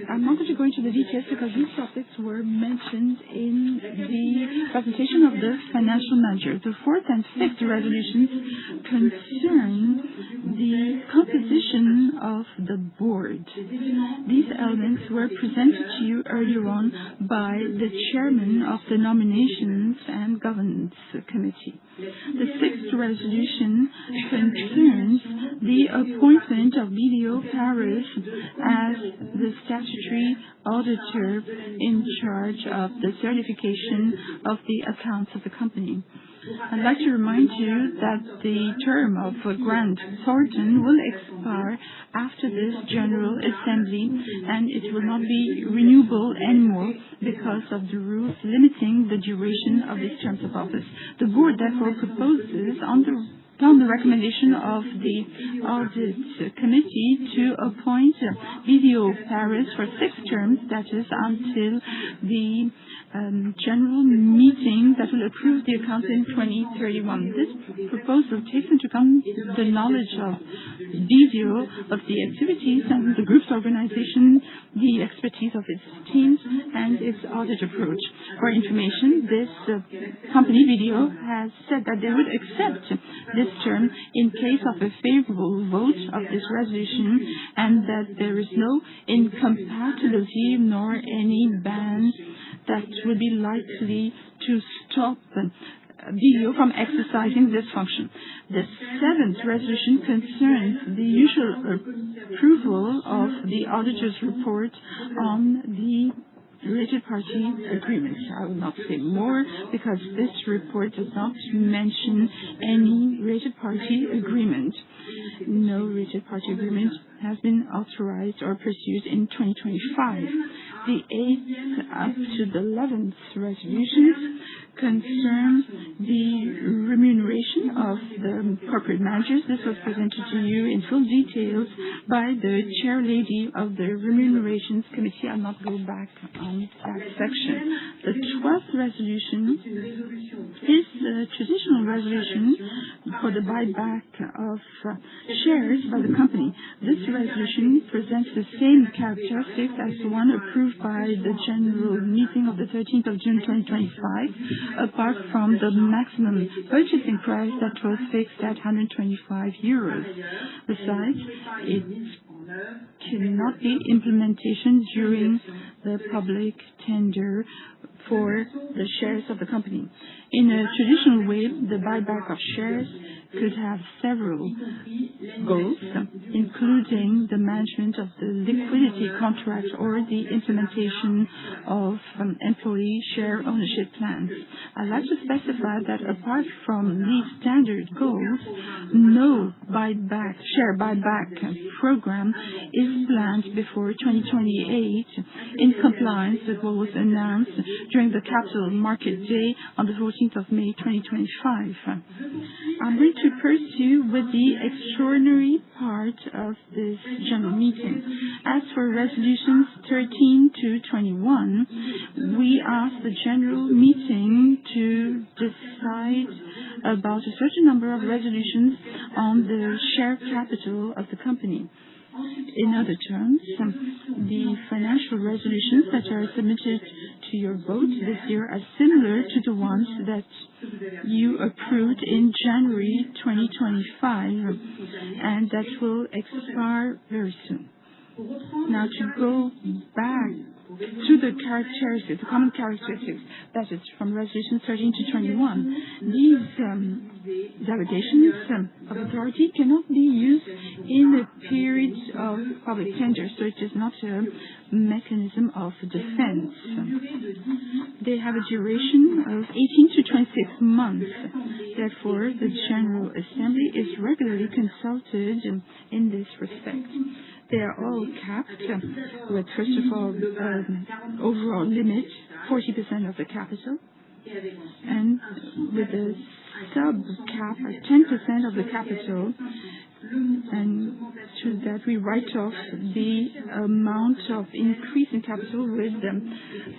I'm not going to go into the details because these topics were mentioned in the presentation of the financial manager. The 4th and 5th resolutions concern the composition of the board. These elements were presented to you earlier on by the chairman of the Nominations and Governance Committee. The 6th resolution concerns the appointment of BDO Paris as the statutory auditor in charge of the certification of the accounts of the company. I'd like to remind you that the term of Grant Thornton will expire after this General Assembly, and it will not be renewable anymore because of the rules limiting the duration of these terms of office. The board therefore proposes, on the recommendation of the Audit Committee, to appoint BDO Paris for 6 terms, that is until the general meeting that will approve the accounts in 2031. This proposal takes into account the knowledge of BDO, of the activities and the group's organization, the expertise of its teams, and its audit approach. For information, this company, BDO, has said that they would accept this term in case of a favorable vote of this resolution, and that there is no incompatibility nor any ban that would be likely to stop BDO from exercising this function. The 7th resolution concerns the usual approval of the auditor's report on the related party agreement. I will not say more because this report does not mention any related party agreement. No related party agreement has been authorized or pursued in 2025. The 8th up to the 11th resolutions concern the remuneration of the corporate managers. This was presented to you in full details by the chair lady of the Remunerations Committee. I'll not go back on that section. The 12th resolution is the traditional resolution for the buyback of shares by the company. This resolution presents the same characteristics as the one approved by the general meeting of the 13th of June 2025, apart from the maximum purchasing price that was fixed at €125. Besides, it cannot be implementation during the public tender for the shares of the company. In a traditional way, the buyback of shares could have several goals, including the management of the liquidity contract or the implementation of employee share ownership plans. I'd like to specify that apart from these standard goals, no share buyback program is planned before 2028 in compliance with what was announced during the Capital Market Day on the 14th of May 2025. I'm going to pursue with the extraordinary part of this general meeting. As for resolutions 13 to 21, we ask the general meeting to decide about a certain number of resolutions on the share capital of the company. In other terms, the financial resolutions that are submitted to your vote this year are similar to the ones that you approved in January 2025 and that will expire very soon. Now, to go back to the characteristics, the common characteristics, that is from resolutions 13 to 21, these delegations of authority cannot be used in a period of public tender, so it is not a mechanism of defense. They have a duration of 18 to 26 months. Therefore, the General Assembly is regularly consulted in this respect. They are all capped with, first of all, overall limit, 40% of the capital, and with a sub-cap at 10% of the capital, and to that we write off the amount of increase in capital with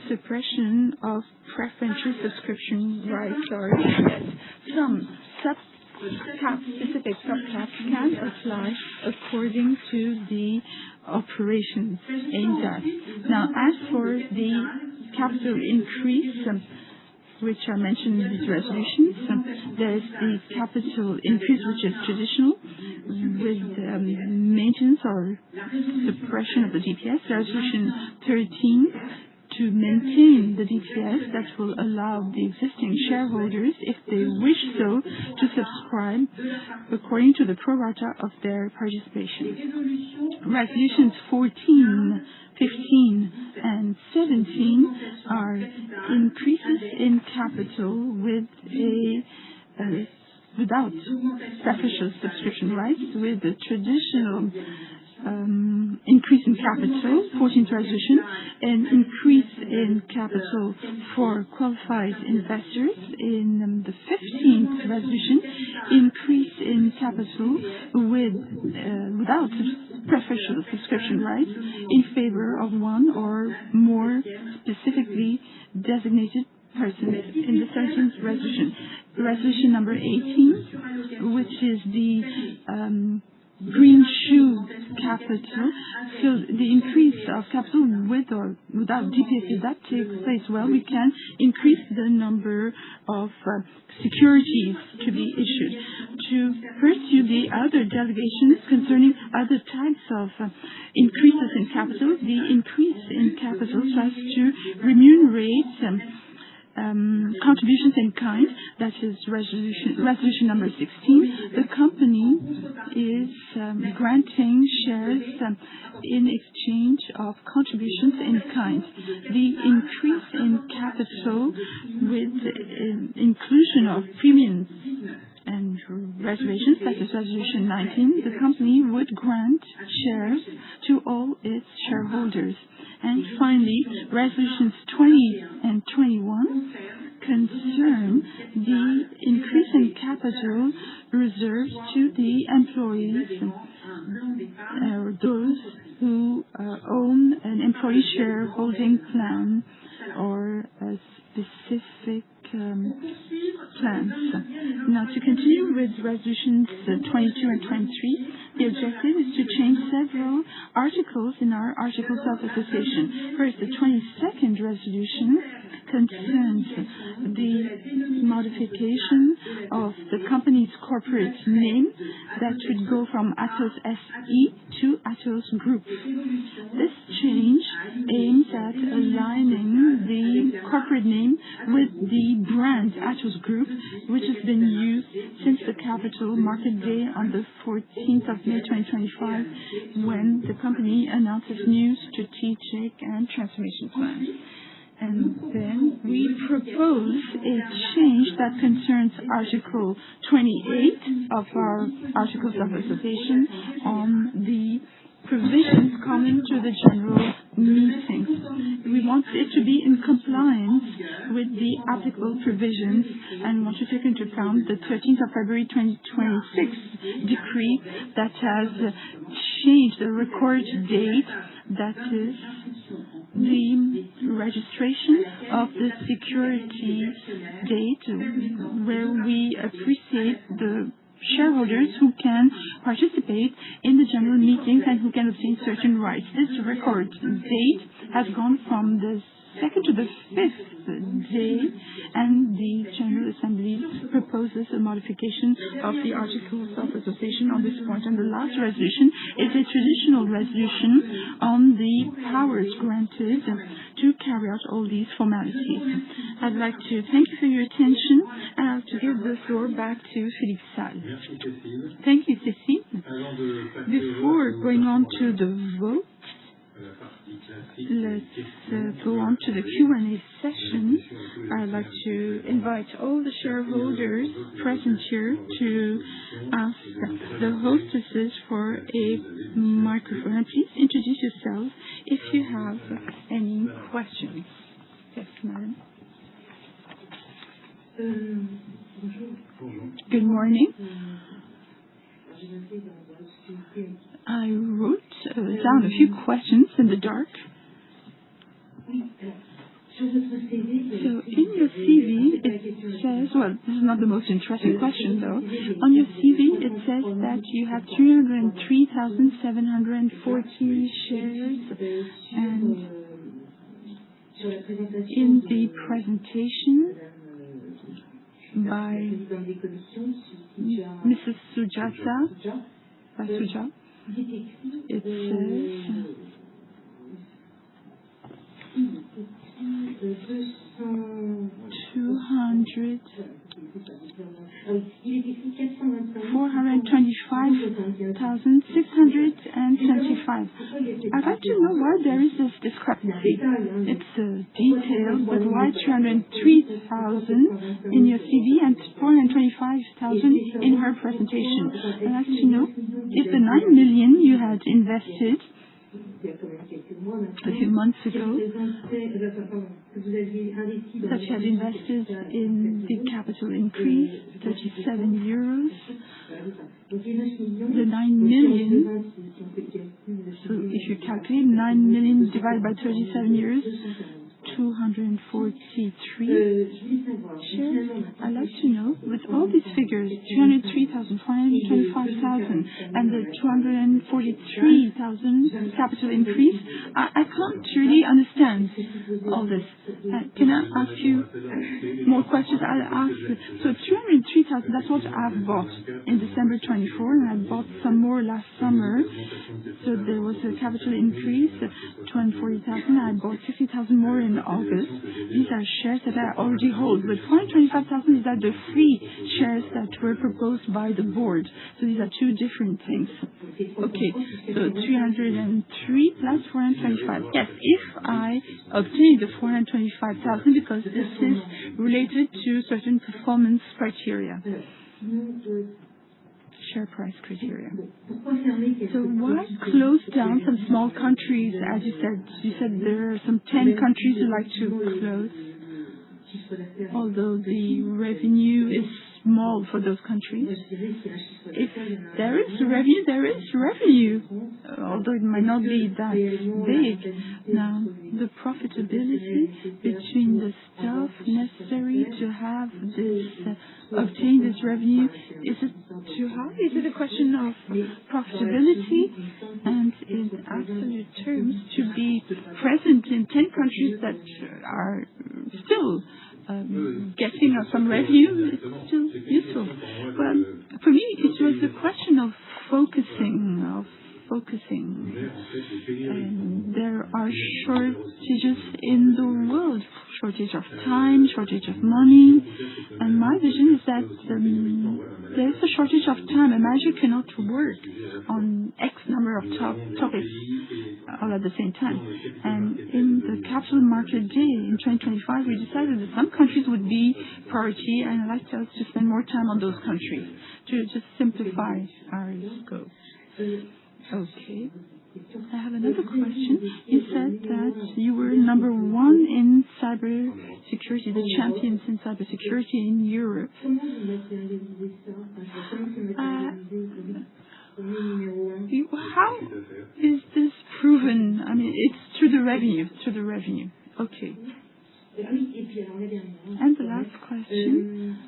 suppression of preferential subscription rights or some specific subcaps can apply according to the operations aimed at. Now, as for the capital increase, which are mentioned in these resolutions, there's the capital increase, which is traditional, with maintenance or suppression of the DPS. Resolution 13 to maintain the DPS that will allow the existing shareholders, if they wish so, to subscribe according to the pro rata of their participation. Resolutions 14, 15, and 17 are increases in capital without preferential subscription rights, with the traditional increase in capital, 14th resolution, an increase in capital for qualified investors. In the 15th resolution, increase in capital without preferential subscription rights in favor of one or more specifically designated persons. In the 13th resolution, resolution number 18, which is the green shoe capital. So the increase of capital with or without DPS, if that takes place, well, we can increase the number of securities to be issued. To pursue the other delegations concerning other types of increases in capital, the increase in capital tries to remunerate contributions in kind, that is resolution number 16. The company is granting shares in exchange of contributions in kind. The increase in capital with inclusion of premiums and reservations, that is resolution 19, the company would grant shares to all its shareholders. And finally, resolutions 20 and 21 concern the increase in capital reserved to the employees or those who own an employee shareholding plan or a specific plans. Now, to continue with resolutions 22 and 23, the objective is to change several articles in our Articles of Association. First, the 22nd resolution concerns the modification of the company's corporate name that should go from Atos SE to Atos Group. This change aims at aligning the corporate name with the brand Atos Group, which has been used since the Capital Market Day on the 14th of May 2025, when the company announced its new strategic and transformation plan. And then we propose a change that concerns Article 28 of our Articles of Association on the provisions common to the general meeting. We want it to be in compliance with the applicable provisions and want to take into account the 13th of February 2026 decree that has changed the record date, that is the registration of the security date, where we appreciate the shareholders who can participate in the general meetings and who can obtain certain rights. This record date has gone from the 2nd to the 5th day, and the General Assembly proposes a modification of the Articles of Association on this point. And the last resolution is a traditional resolution on the powers granted to carry out all these formalities. I'd like to thank you for your attention, and I'll to give the floor back to Philippe Salle. Thank you, Cécile. Before going on to the vote, let's go on to the Q&A session. I'd like to invite all the shareholders present here to ask the hostesses for a microphone. Please introduce yourselves if you have any questions. Yes, madam. Good morning. I wrote down a few questions in the dark. So in your CV, it says, well, this is not the most interesting question though. On your CV, it says that you have 303,740 shares, and in the presentation by Mrs. Sujata, it says 425,625. I'd like to know why there is this discrepancy. It's detailed, but why 303,000 in your CV and 425,000 in her presentation? I'd like to know if the 9 million you had invested a few months ago, that you had invested in the capital increase, 37 euros, the 9 million, so if you calculate 9 million divided by 37 euros, 243 shares. I'd like to know, with all these figures, 303,000, 425,000, and the 243,000 capital increase, I can't really understand all this. Can I ask you more questions? I'll ask. So 203,000, that's what I've bought in December 24, and I bought some more last summer. So there was a capital increase, 240,000. I bought 50,000 more in August. These are shares that I already hold. But 425,000 is that the free shares that were proposed by the board. So these are two different things. Okay, so 303 plus 425. Yes, if I obtain the 425,000, because this is related to certain performance criteria. Share price criteria. So why close down some small countries? As you said there are some 10 countries you like to close, although the revenue is small for those countries. If there is revenue, there is revenue, although it might not be that big. Now, the profitability between the stuff necessary to have this, obtain this revenue, is it too high? Is it a question of profitability? And in absolute terms, to be present in 10 countries that are still getting some revenue, it's still useful. But for me, it was a question of focusing. And there are shortages in the world, shortage of time, shortage of money. And my vision is that there is a shortage of time. A manager cannot work on X number of topics all at the same time. And in the Capital Market Day in 2025, we decided that some countries would be priority, and I'd like us to spend more time on those countries to just simplify our scope. Okay. I have another question. You said that you were number one in cybersecurity, the champions in cybersecurity in Europe. How is this proven? I mean, it's through the revenue. Okay. And the last question.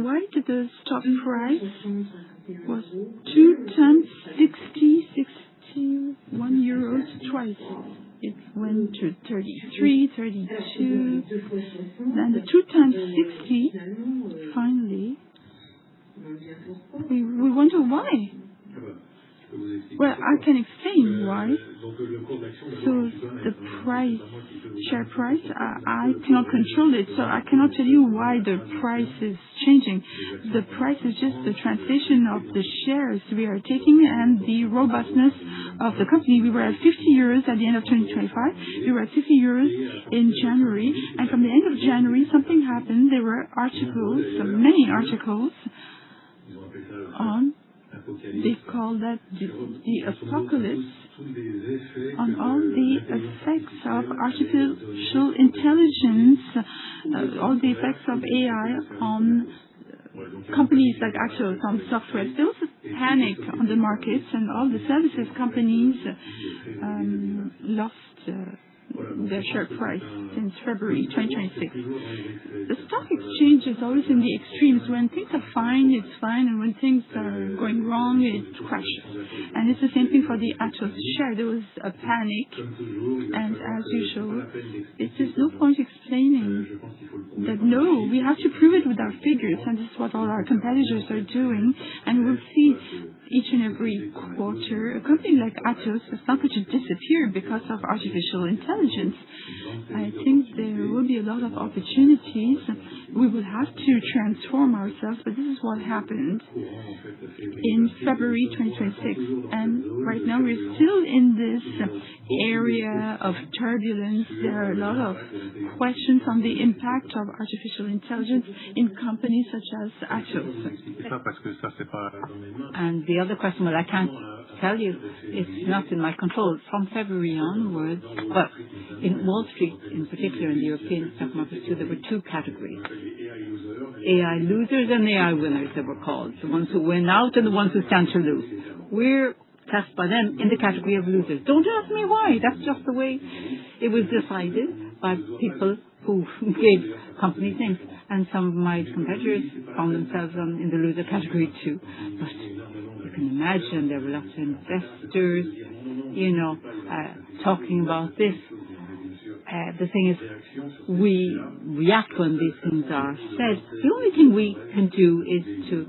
Why did the stock price was 2 times 61 euros twice? It went to 33, 32, then the 2 times 60, finally. We wonder why. Well, I can explain why. So the price, share price, I cannot control it, so I cannot tell you why the price is changing. The price is just the translation of the shares we are taking and the robustness of the company. We were at 50 euros at the end of 2025. We were at 50 euros in January, and from the end of January, something happened. There were articles, many articles on. They call that the apocalypse, on all the effects of artificial intelligence, all the effects of AI on companies like Atos, on software. There was a panic on the markets, and all the services companies lost their share price since February 2026. The stock exchange is always in the extremes. When things are fine, it's fine, and when things are going wrong, it crashes. And it's the same thing for the Atos share. There was a panic, and as usual, it's just no point explaining that no, we have to prove it with our figures, and this is what all our competitors are doing, and we'll see each and every quarter, a company like Atos is not going to disappear because of artificial intelligence. I think there will be a lot of opportunities. We will have to transform ourselves, but this is what happened in February 2026. And right now we're still in this area of turbulence. There are a lot of questions on the impact of artificial intelligence in companies such as Atos. And the other question, well, I can't tell you, it's not in my control. From February onwards, well, in Wall Street in particular, in the European stock market too, there were two categories. AI losers and AI winners, they were called. The ones who win out and the ones who stand to lose. We're classed by them in the category of losers. Don't ask me why. That's just the way it was decided by people who gave companies names. And some of my competitors found themselves in the loser category too. But you can imagine there were lots of investors, talking about this. The thing is, we react when these things are said. The only thing we can do is to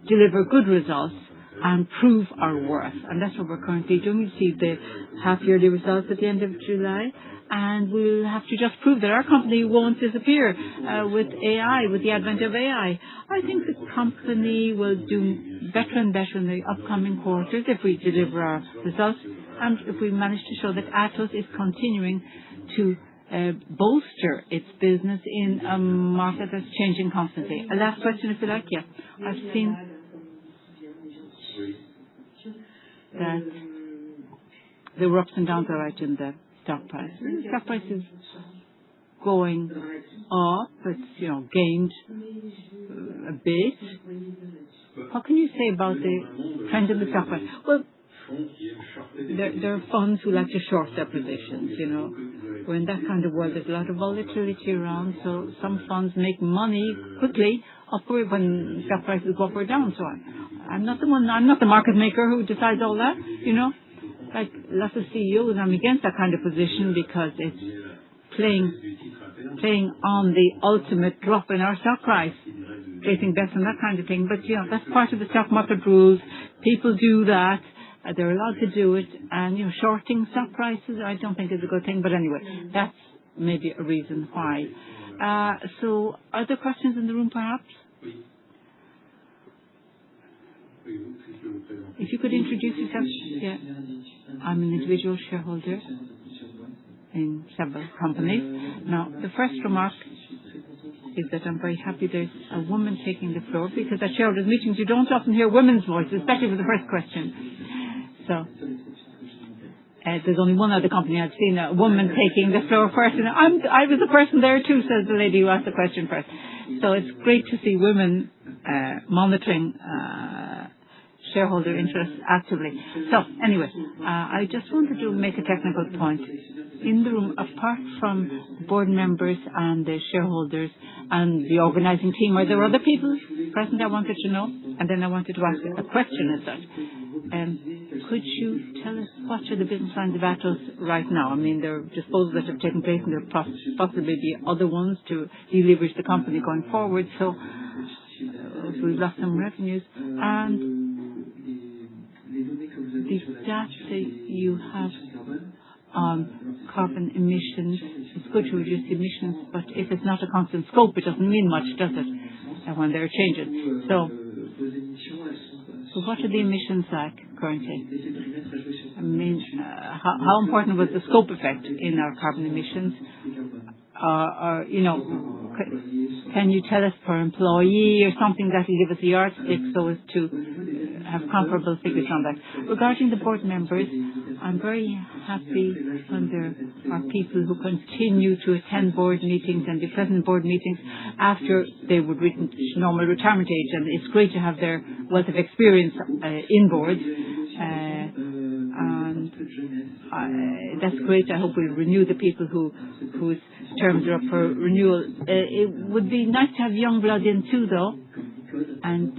deliver good results and prove our worth. And that's what we're currently doing. We see the half-yearly results at the end of July. And we'll have to just prove that our company won't disappear with AI, with the advent of AI. I think the company will do better and better in the upcoming quarters if we deliver our results and if we manage to show that Atos is continuing to bolster its business in a market that's changing constantly. A last question, if you like. Yeah, I've seen that there were ups and downs, all right, in the stock price. The stock price is going up. It's, gained a bit. What can you say about the trend in the stock price? Well, there are funds who like to short their positions, We're in that kind of world. There's a lot of volatility around, so some funds make money quickly upward when stock prices go up or down. So I'm not the market maker who decides all that, Like lots of CEOs, I'm against that kind of position because it's playing on the ultimate drop in our stock price, placing bets on that kind of thing. But that's part of the stock market rules. People do that. They're allowed to do it. And shorting stock prices, I don't think is a good thing. But anyway, that's maybe a reason why. So, are there questions in the room, perhaps? If you could introduce yourself. Yeah. I'm an individual shareholder in several companies. Now, the first remark is that I'm very happy there's a woman taking the floor because at shareholders meetings you don't often hear women's voices, especially for the first question. So, there's only one other company I've seen a woman taking the floor first, and I was the person there too, says the lady who asked the question first. So it's great to see women monitoring shareholder interests actively. So anyway, I just wanted to make a technical point. In the room, apart from board members and the shareholders and the organising team, are there other people present I wanted to know? And then I wanted to ask a question as such. Could you tell us what are the business lines of Atos right now? I mean, there are disposals that have taken place and there possibly be other ones to deleverage the company going forward. So we've lost some revenues. And the data you have on carbon emissions, it's good to reduce emissions, but if it's not a constant scope, it doesn't mean much, does it, when there are changes? So what are the emissions like currently? I mean, how important was the scope effect in our carbon emissions? Can you tell us per employee or something that will give us a yardstick so as to have comparable figures on that? Regarding the board members, I'm very happy when there are people who continue to attend board meetings and be present in board meetings after they would reach normal retirement age, and it's great to have their wealth of experience in boards. And that's great. I hope we renew the people whose terms are up for renewal. It would be nice to have young blood in too, though. And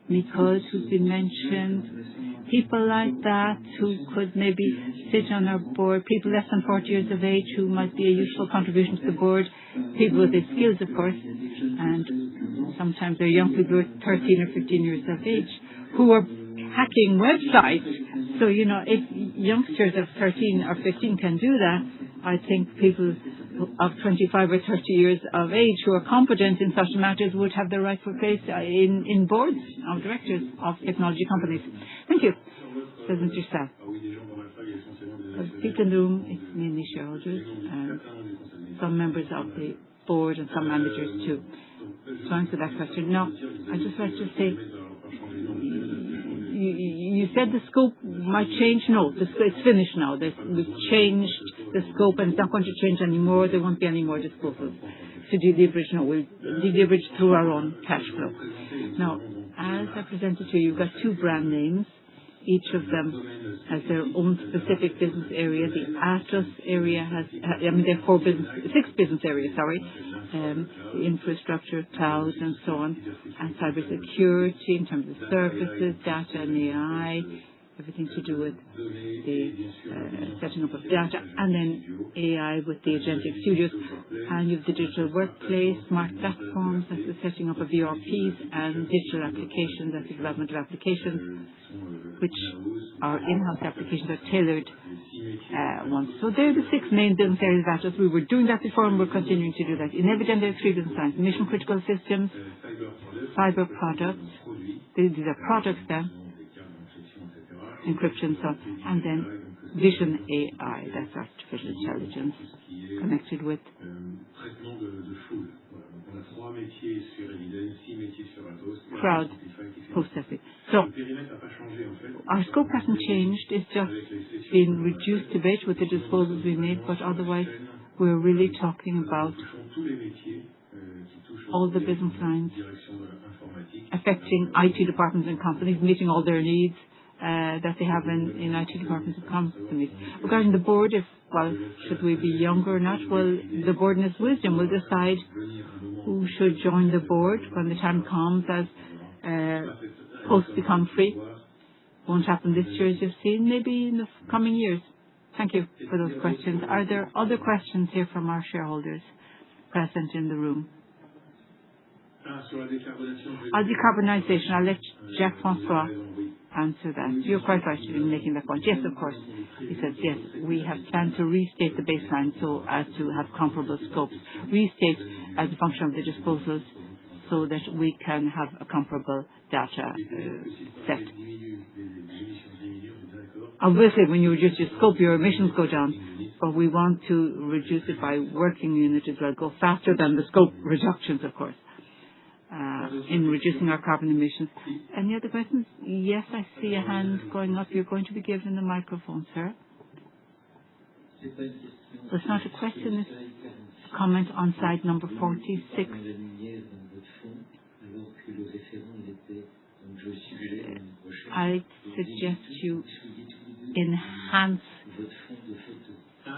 Nicole, who's been mentioned, people like that who could maybe sit on our board, people less than 40 years of age who might be a useful contribution to the board, people with their skills, of course, and sometimes they're young people who are 13 or 15 years of age who are hacking websites. So, if youngsters of 13 or 15 can do that, I think people of 25 or 30 years of age who are competent in such matters would have the rightful place in boards of directors of technology companies. Thank you. President yourself. People in the room, it's mainly shareholders and some members of the board and some managers too. To answer that question, now, I'd just like to say, you said the scope might change. No, it's finished now. We've changed the scope and it's not going to change anymore. There won't be any more disposals to deleverage. No, we'll deleverage through our own cash flow. Now, as I presented to you, you've got two brand names. Each of them has their own specific business area. The Atos area has, there are six business areas, the infrastructure, cloud, and so on, and cybersecurity in terms of services, data and AI, everything to do with the setting up of data, and then AI with the agentic studios, and you have the digital workplace, smart platforms, that's the setting up of ERPs, and digital applications, that's the development of applications, which are in-house applications, are tailored ones. So they're the six main business areas of Atos. We were doing that before and we're continuing to do that. In Evident, there are three business lines: mission critical systems, cyber products, these are products then, encryption, and then vision AI, that's artificial intelligence, connected with crowd processing. So our scope hasn't changed, it's just been reduced a bit with the disposals we made, but otherwise we're really talking about all the business lines affecting IT departments and companies, meeting all their needs that they have in IT departments and companies. Regarding the board, should we be younger or not? Well, the board in its wisdom will decide who should join the board when the time comes as posts become free. Won't happen this year, as you've seen, maybe in the coming years. Thank you for those questions. Are there other questions here from our shareholders present in the room? On decarbonization, I'll let Jacques-François answer that. You're quite right in making that point. Yes, of course. He says, yes, we have planned to restate the baseline so as to have comparable scopes. Restate as a function of the disposals so that we can have a comparable data set. Obviously, when you reduce your scope, your emissions go down, but we want to reduce it by working unit as well, go faster than the scope reductions, of course, in reducing our carbon emissions. Any other questions? Yes, I see a hand going up. You're going to be given the microphone, sir. So it's not a question, it's a comment on slide number 46. I suggest you enhance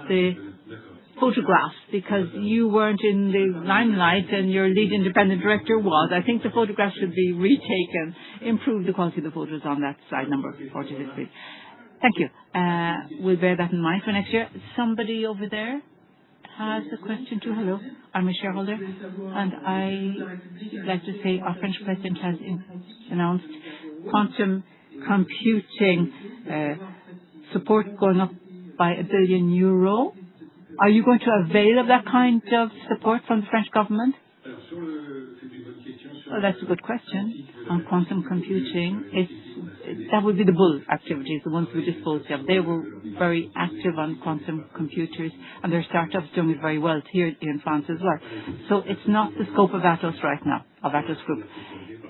the photographs because you weren't in the limelight and your lead independent director was. I think the photographs should be retaken, improve the quality of the photos on that slide number 46, please. Thank you. We'll bear that in mind for next year. Somebody over there has a question too. Hello, I'm a shareholder and I'd like to say our French president has announced quantum computing support going up by €1 billion. Are you going to avail of that kind of support from the French government? Well, that's a good question. On quantum computing, that would be the bull activities, the ones we disposed of. They were very active on quantum computers, and their startups doing it very well here in France as well. So it's not the scope of Atos right now, of Atos Group.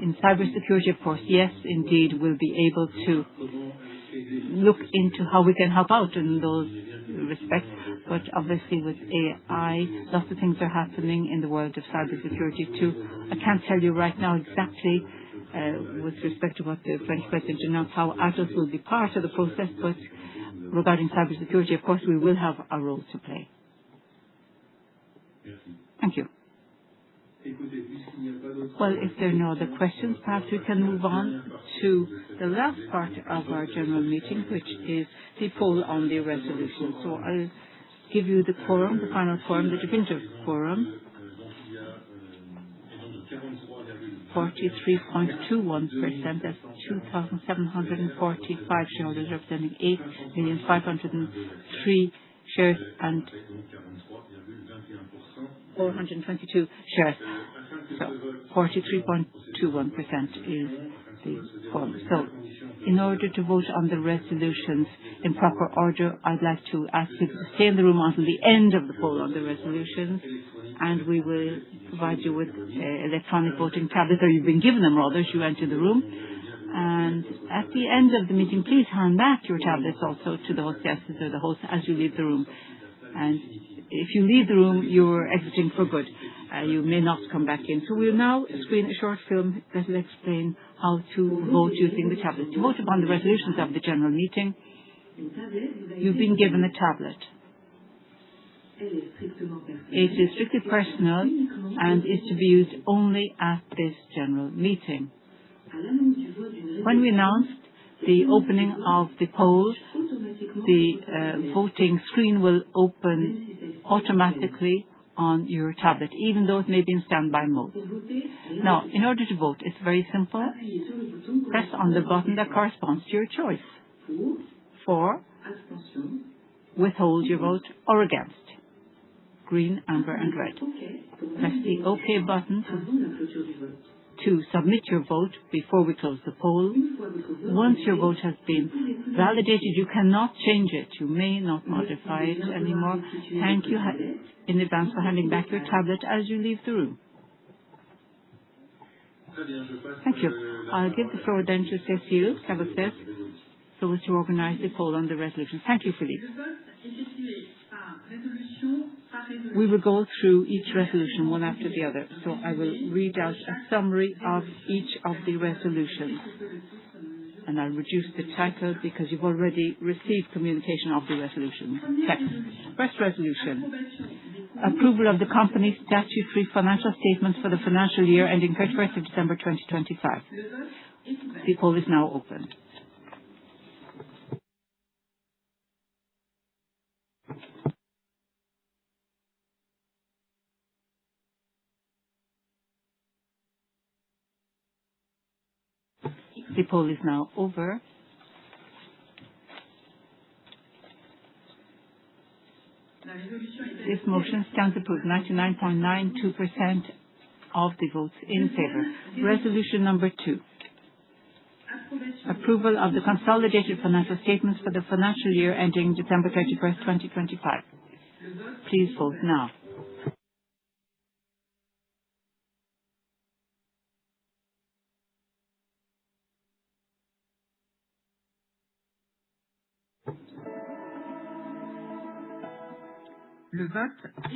In cybersecurity, of course, yes, indeed, we'll be able to look into how we can help out in those respects. But obviously with AI, lots of things are happening in the world of cybersecurity too. I can't tell you right now exactly with respect to what the French president announced, how Atos will be part of the process, but regarding cybersecurity, of course, we will have a role to play. Thank you. Well, if there are no other questions, perhaps we can move on to the last part of our general meeting, which is the poll on the resolution. So I'll give you the quorum, the final quorum, the definitive quorum. 43.21%. That's 2,745 shareholders representing 8,503 shares and 422 shares. So 43.21% is the quorum. So in order to vote on the resolutions in proper order, I'd like to ask you to stay in the room until the end of the poll on the resolutions, and we will provide you with electronic voting tablets, or you've been given them rather as you enter the room. And at the end of the meeting, please hand back your tablets also to the hostesses or the host as you leave the room. And if you leave the room, you're exiting for good. You may not come back in. So we'll now screen a short film that will explain how to vote using the tablet. To vote upon the resolutions of the general meeting, you've been given a tablet. It is strictly personal and is to be used only at this general meeting. When we announced the opening of the poll, the voting screen will open automatically on your tablet, even though it may be in standby mode. Now, in order to vote, it's very simple. Press on the button that corresponds to your choice. For, withhold your vote, or against. Green, amber, and red. Press the OK button to submit your vote before we close the poll. Once your vote has been validated, you cannot change it. You may not modify it anymore. Thank you in advance for handing back your tablet as you leave the room. Thank you. I'll give the floor then to Cécile Cabosset so as to organize the poll on the resolution. Thank you, Philippe. We will go through each resolution one after the other. So I will read out a summary of each of the resolutions. And I'll reduce the title because you've already received communication of the resolution text. First resolution. Approval of the company's statutory financial statements for the financial year ending 31st of December 2025. The poll is now open. The poll is now over. This motion stands approved, 99.92% of the votes in favor. Resolution number 2. Approval of the consolidated financial statements for the financial year ending December 31st, 2025. Please vote now.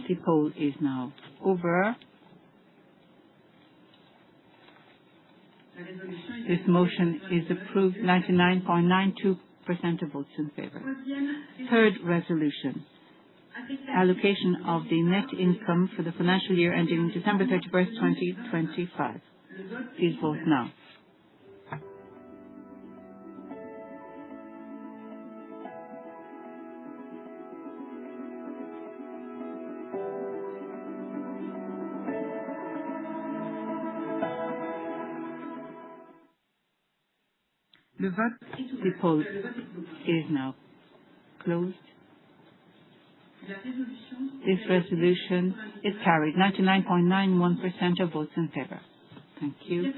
The poll is now over. This motion is approved, 99.92% of votes in favor. Third resolution. Allocation of the net income for the financial year ending December 31st, 2025. Please vote now. The poll is now closed. This resolution is carried, 99.91% of votes in favor. Thank you.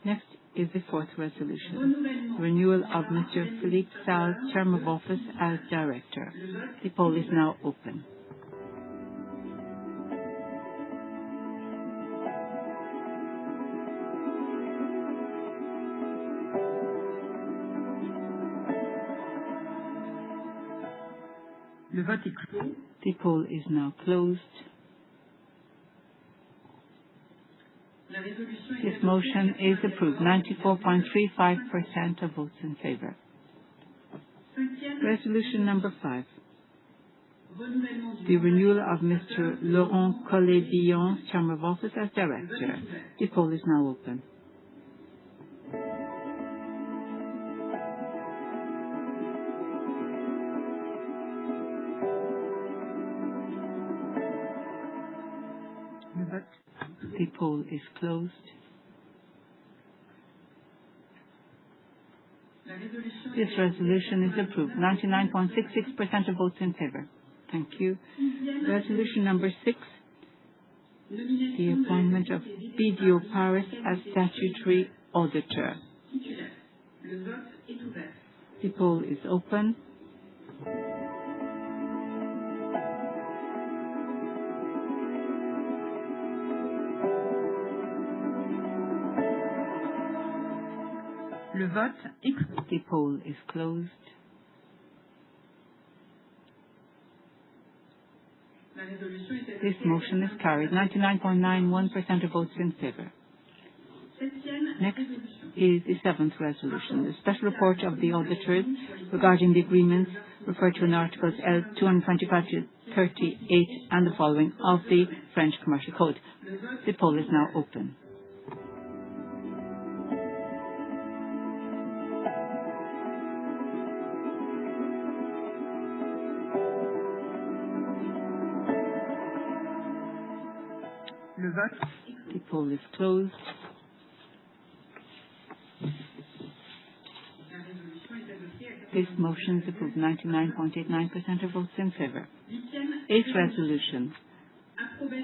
Next is the fourth resolution. Renewal of Mr. Philippe Sal's term of office as director. The poll is now open. The poll is now closed. This motion is approved, 94.35% of votes in favor. Resolution number 5. The renewal of Mr. Laurent Collet-Billon's term of office as director. The poll is now open. The poll is closed. This resolution is approved. 99.66% of votes in favor. Thank you. Resolution number 6, the appointment of BDO Paris as statutory auditor. The poll is open. The poll is closed. This motion is carried. 99.91% of votes in favor. Next is the 7th resolution, the special report of the auditors regarding the agreements referred to in Articles L. 225 to 38 and the following of the French Commercial Code. The poll is now open. The poll is closed. This motion is approved. 99.89% of votes in favor. 8th resolution.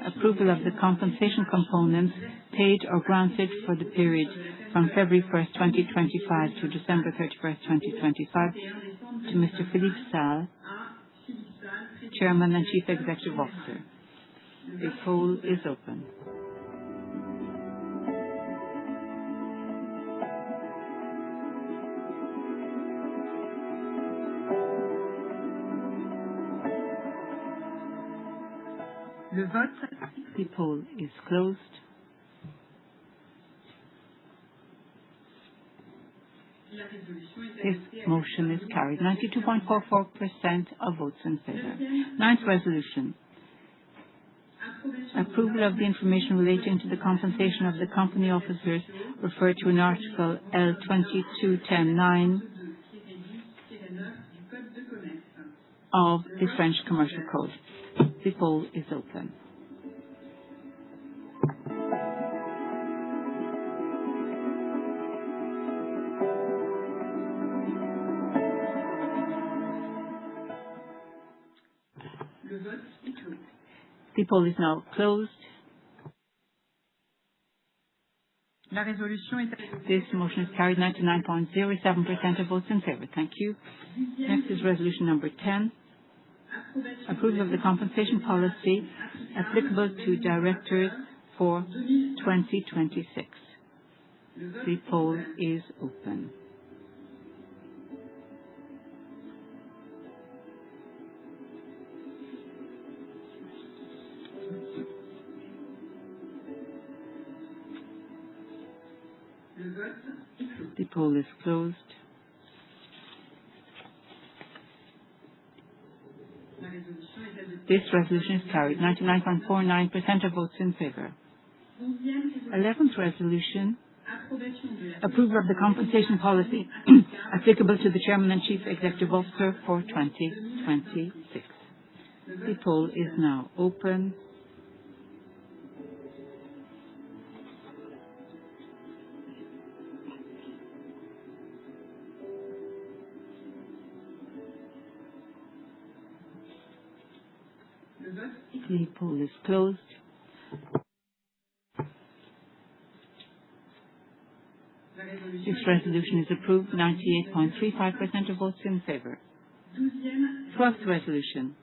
Approval of the compensation components paid or granted for the period from February 1st, 2025 to December 31st, 2025 to Mr. Philippe Salle, Chairman and Chief Executive Officer. The poll is open. The poll is closed. This motion is carried. 92.44% of votes in favor. 9th resolution. Approval of the information relating to the compensation of the company officers referred to in Article L. 2210(9) of the French Commercial Code. The poll is open. The poll is now closed. This motion is carried. 99.07% of votes in favor. Thank you. Next is resolution number 10. Approval of the compensation policy applicable to directors for 2026. The poll is open. The poll is closed. This resolution is carried. 99.49% of votes in favor. 11th resolution. Approval of the compensation policy applicable to the Chairman and Chief Executive Officer for 2026. The poll is now open. The poll is closed. This resolution is approved. 98.35% of votes in favor. 12th resolution.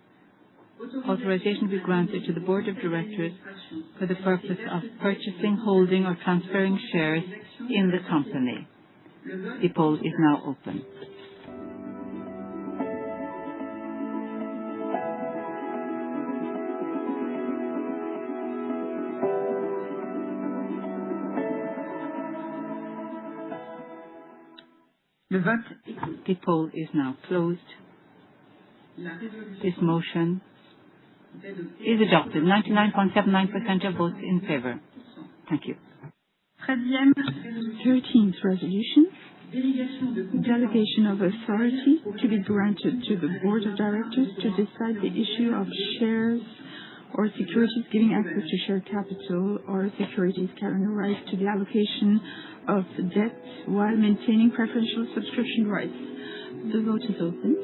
Authorization to be granted to the Board of Directors for the purpose of purchasing, holding, or transferring shares in the company. The poll is now open. The poll is now closed. This motion is adopted. 99.79% of votes in favor. Thank you. 13th resolution. Delegation of authority to be granted to the Board of Directors to decide the issue of shares or securities giving access to share capital, or securities carrying rights to the allocation of debt while maintaining preferential subscription rights. The vote is open.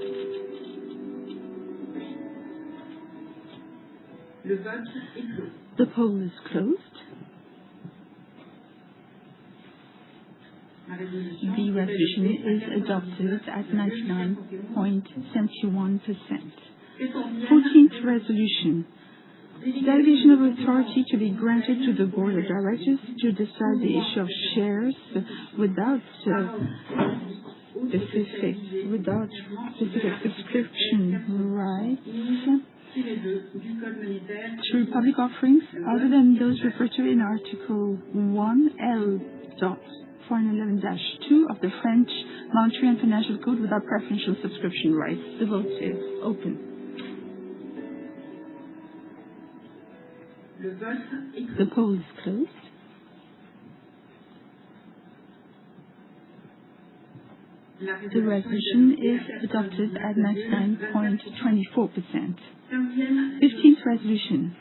The poll is closed. The resolution is adopted at 99.71%. 14th resolution. Delegation of authority to be granted to the Board of Directors to decide the issue of shares without specific subscription rights through public offerings other than those referred to in Article 1L.411-2 of the French Monetary and Financial Code without preferential subscription rights. The vote is open. The poll is closed. The resolution is adopted at 99.24%. 15th resolution.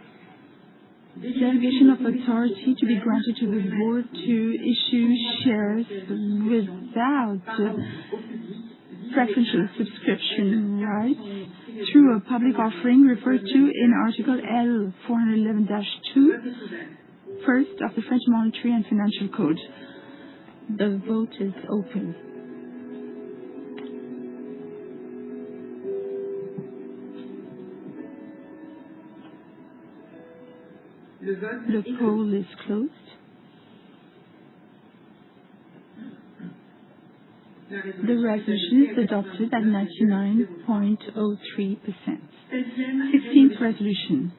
Delegation of authority to be granted to the board to issue shares without preferential subscription rights through a public offering referred to in Article L411-2, first of the French Monetary and Financial Code. The vote is open. The poll is closed. The resolution is adopted at 99.03%. 16th resolution.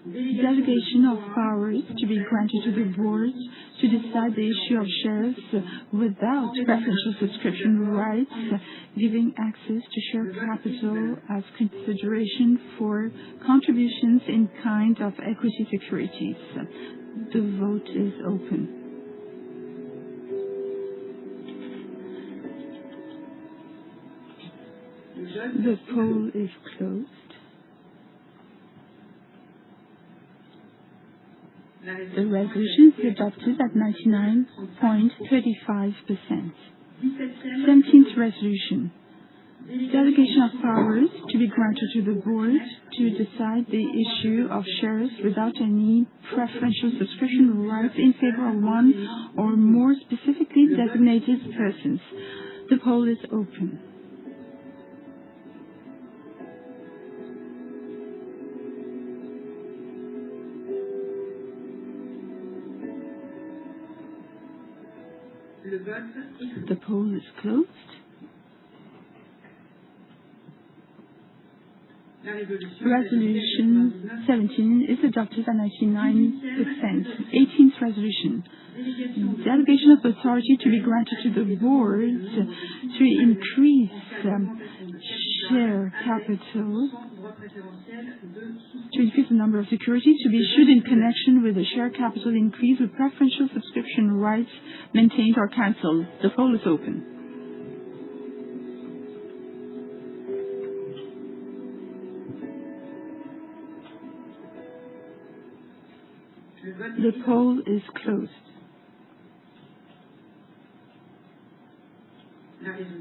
Delegation of powers to be granted to the board to decide the issue of shares without preferential subscription rights, giving access to share capital as consideration for contributions in kind of equity securities. The vote is open. The poll is closed. The resolution is adopted at 99.35%. 17th resolution. Delegation of powers to be granted to the board to decide the issue of shares without any preferential subscription rights in favor of one or more specifically designated persons. The poll is open. The poll is closed. Resolution 17 is adopted at 99%. 18th resolution. Delegation of authority to be granted to the board to increase share capital, to increase the number of securities to be issued in connection with the share capital increase with preferential subscription rights maintained or cancelled. The poll is open. The poll is closed.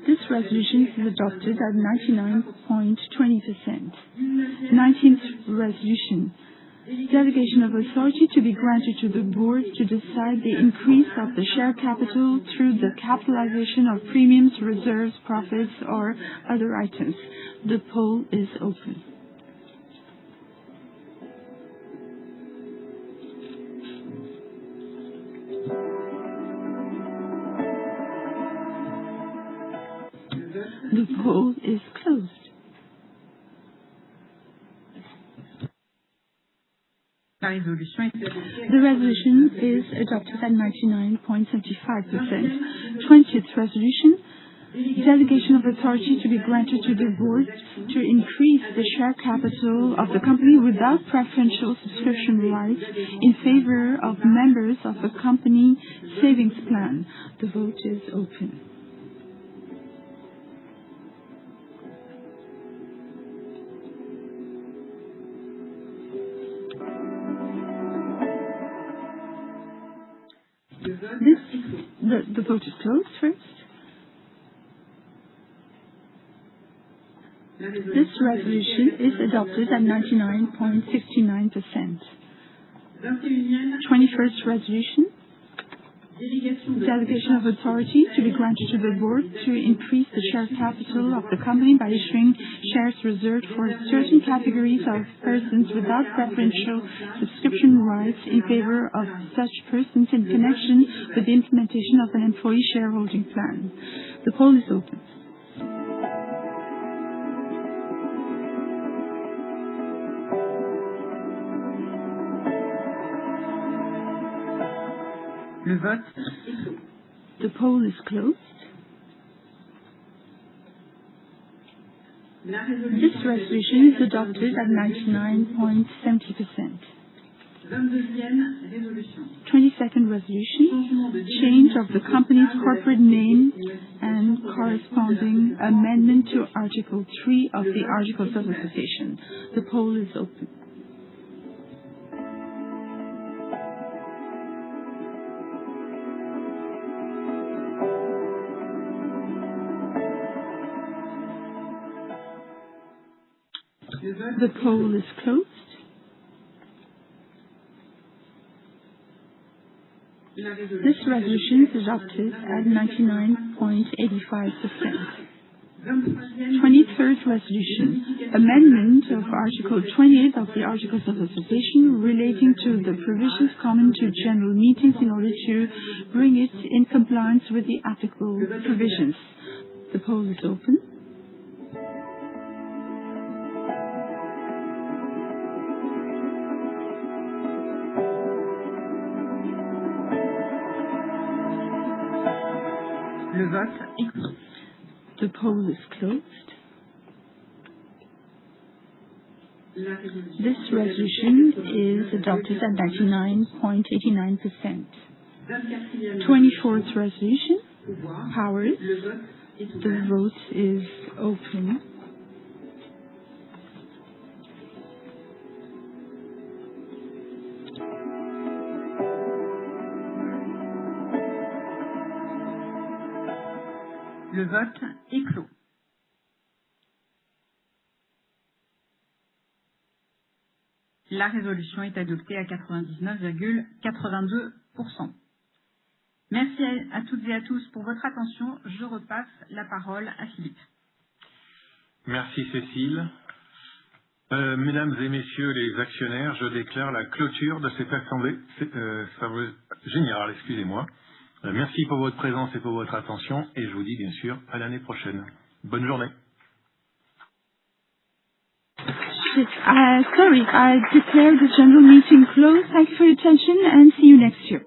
This resolution is adopted at 99.20%. 19th resolution. Delegation of authority to be granted to the board to decide the increase of the share capital through the capitalization of premiums, reserves, profits, or other items. The poll is open. The poll is closed. The resolution is adopted at 99.75%. 20th resolution. Delegation of authority to be granted to the board to increase the share capital of the company without preferential subscription rights in favor of members of a company savings plan. The vote is open. The vote is closed first. This resolution is adopted at 99.69%. 21st resolution. Delegation of authority to be granted to the board to increase the share capital of the company by issuing shares reserved for certain categories of persons without preferential subscription rights in favor of such persons in connection with the implementation of an employee shareholding plan. The poll is open. Le vote. The poll is closed. This resolution is adopted at 99.70%. 22nd resolution. Change of the company's corporate name and corresponding amendment to Article 3 of the Articles of Association. The poll is open. The poll is closed. This resolution is adopted at 99.85%. 23rd resolution. Amendment of Article 28 of the Articles of Association relating to the provisions common to general meetings in order to bring it in compliance with the applicable provisions. The poll is open. Le vote est clos. The poll is closed. This resolution is adopted at 99.89%. 24th resolution. Powers. The vote is open. Le vote est clos. La résolution est adoptée à 99,82%. Merci à toutes et à tous pour votre attention. Je repasse la parole à Philippe. Merci Cécile. Mesdames et messieurs les actionnaires, je déclare la clôture de cette assemblée générale, excusez-moi. Merci pour votre présence et pour votre attention et je vous dis bien sûr à l'année prochaine. Bonne journée. Sorry, I declare the general meeting closed. Thanks for your attention and see you next year.